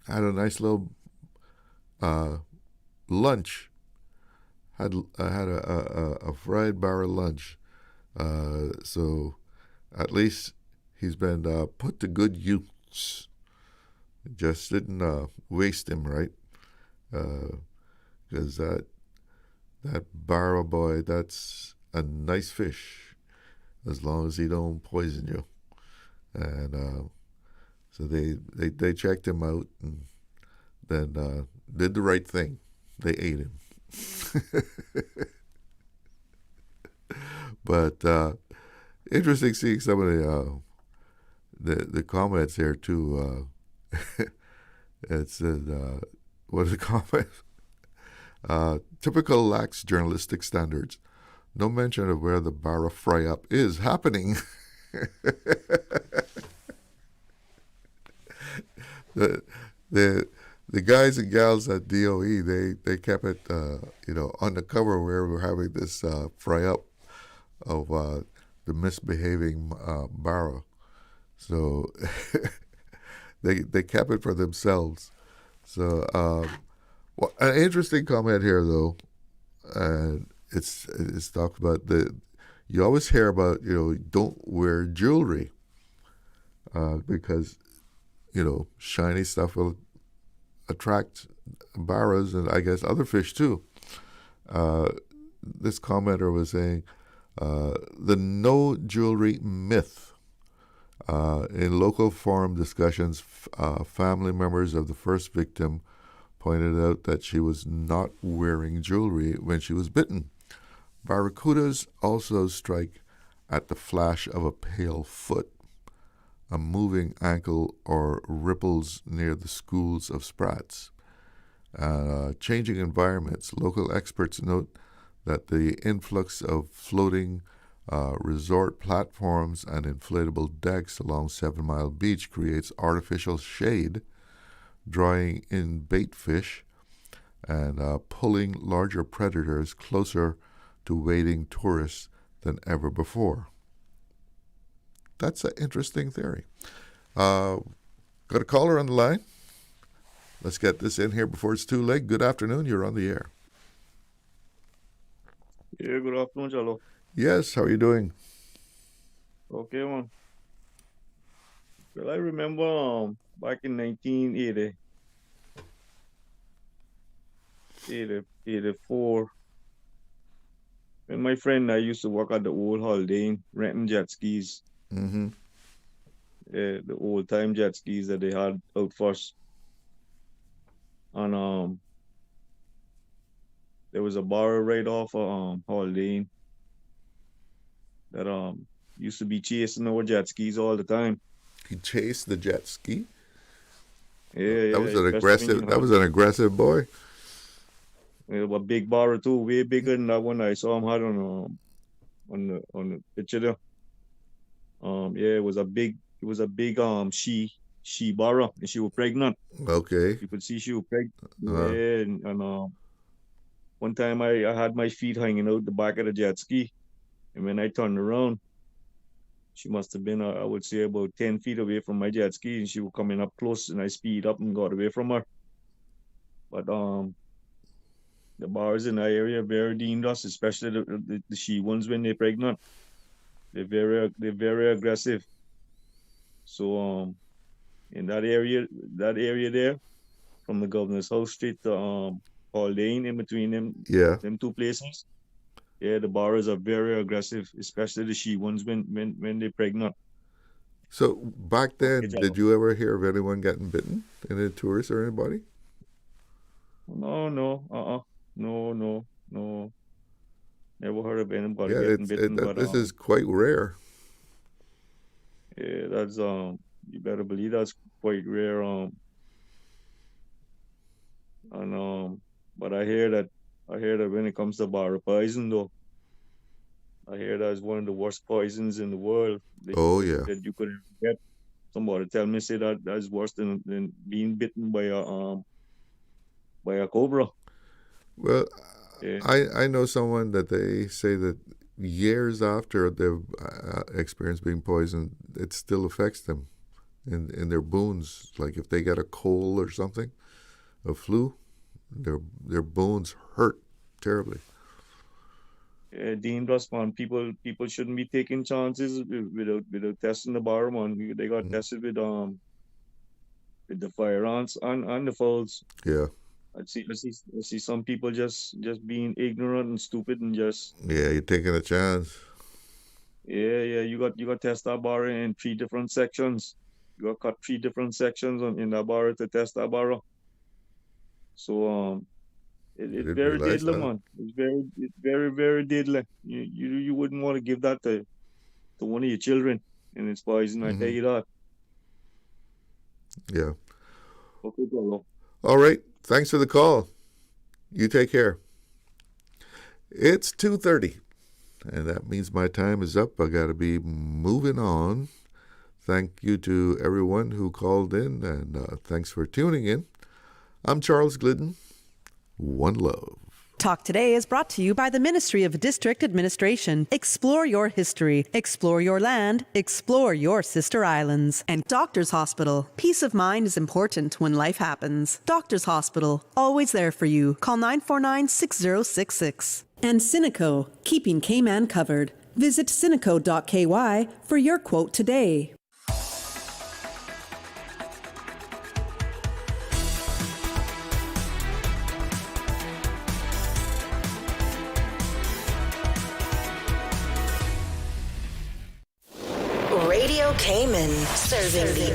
had a nice little lunch, had a fried barrel lunch. So at least he's been put to good use. Just didn't waste him, right? Because that barrel boy, that's a nice fish, as long as he don't poison you. And so they checked him out and then did the right thing. They ate him. But interesting seeing some of the comments here too. It said, what are the comments? Typical lacks journalistic standards. No mention of where the Barra fry-up is happening. The guys and gals at DOE, they kept it, on the cover where we're having this fry-up of the misbehaving Barra. So they kept it for themselves. So an interesting comment here, though, and it's talked about you always hear about, don't wear jewelry because, shiny stuff will attract barras and I guess other fish too. This commenter was saying the no jewelry myth. In local forum discussions, family members of the first victim pointed out that she was not wearing jewelry when she was bitten. Barracudas also strike at the flash of a pale foot, a moving ankle, or ripples near the schools of sprats. Changing environments. Local experts note that the influx of floating resort platforms and inflatable decks along 7 Mile Beach creates artificial shade, drawing in bait fish and pulling larger predators closer to wading tourists than ever before. That's an interesting theory. Got a caller on the line? Let's get this in here before it's too late. Good afternoon. You're on the air. Yeah, good afternoon, Chalo. Yes, how are you doing? Okay, man. Well, I remember back in 1980, 84, when my friend and I used to work at the old Holiday Inn, renting jet skis. Mm-hmm. The old-time jet skis that they had out first. And there was a bar right off of Holiday Inn that used to be chasing our jet skis all the time. He chased the jet ski? Yeah, that was an aggressive boy. Yeah, a big bar too, way bigger than that one I saw him had on the picture there. Yeah, it was a big she barra, and she was pregnant. Okay. You could see she was pregnant. Yeah, and one time I had my feet hanging out the back of the jet ski, and when I turned around, she must have been, I would say, about 10 feet away from my jet ski, and she was coming up close, and I speed up and got away from her. But the bars in that area are very dangerous, especially the she ones when they're pregnant. They're very aggressive. So in that area there, from the Governor's House Street to Holiday Inn, in between them two places, yeah, the bars are very aggressive, especially the she ones when they're pregnant. So back then, did you ever hear of anyone getting bitten? Any tourists or anybody? No. Never heard of anybody getting bitten. But this is quite rare. Yeah, that's you better believe that's quite rare. But I hear that when it comes to bar poison, though, I hear that's one of the worst poisons in the world. That you could get. Somebody tell me say that's worse than being bitten by a cobra. Well, yeah. I know someone that they say that years after they've experienced being poisoned, it still affects them in their bones. Like if they get a cold or something, a flu, their bones hurt terribly. Yeah, dangerous, man. People shouldn't be taking chances without testing the bar, man. They got tested with the fire ants and the fowls. Yeah. I see some people just being ignorant and stupid and just. Yeah, you're taking a chance. Yeah. You got to test that bar in 3 different sections. You got to cut 3 different sections in that bar to test that bar. So it's very deadly, man. It's very, very deadly. You wouldn't want to give that to one of your children, and it's poison. I tell you that. Yeah. Okay, Paulo. All right. Thanks for the call. You take care. It's 2:30, and that means my time is up. I got to be moving on. Thank you to everyone who called in, and thanks for tuning in. I'm Charles Glidden. One love. Talk Today is brought to you by the Ministry of District Administration. Explore your history. Explore your land. Explore your sister islands. And Doctors Hospital. Peace of mind is important when life happens. Doctors Hospital. Always there for you. Call 949-6066. And Cineco. Keeping Cayman covered. Visit cineco.ky for your quote today. Radio Cayman, serving the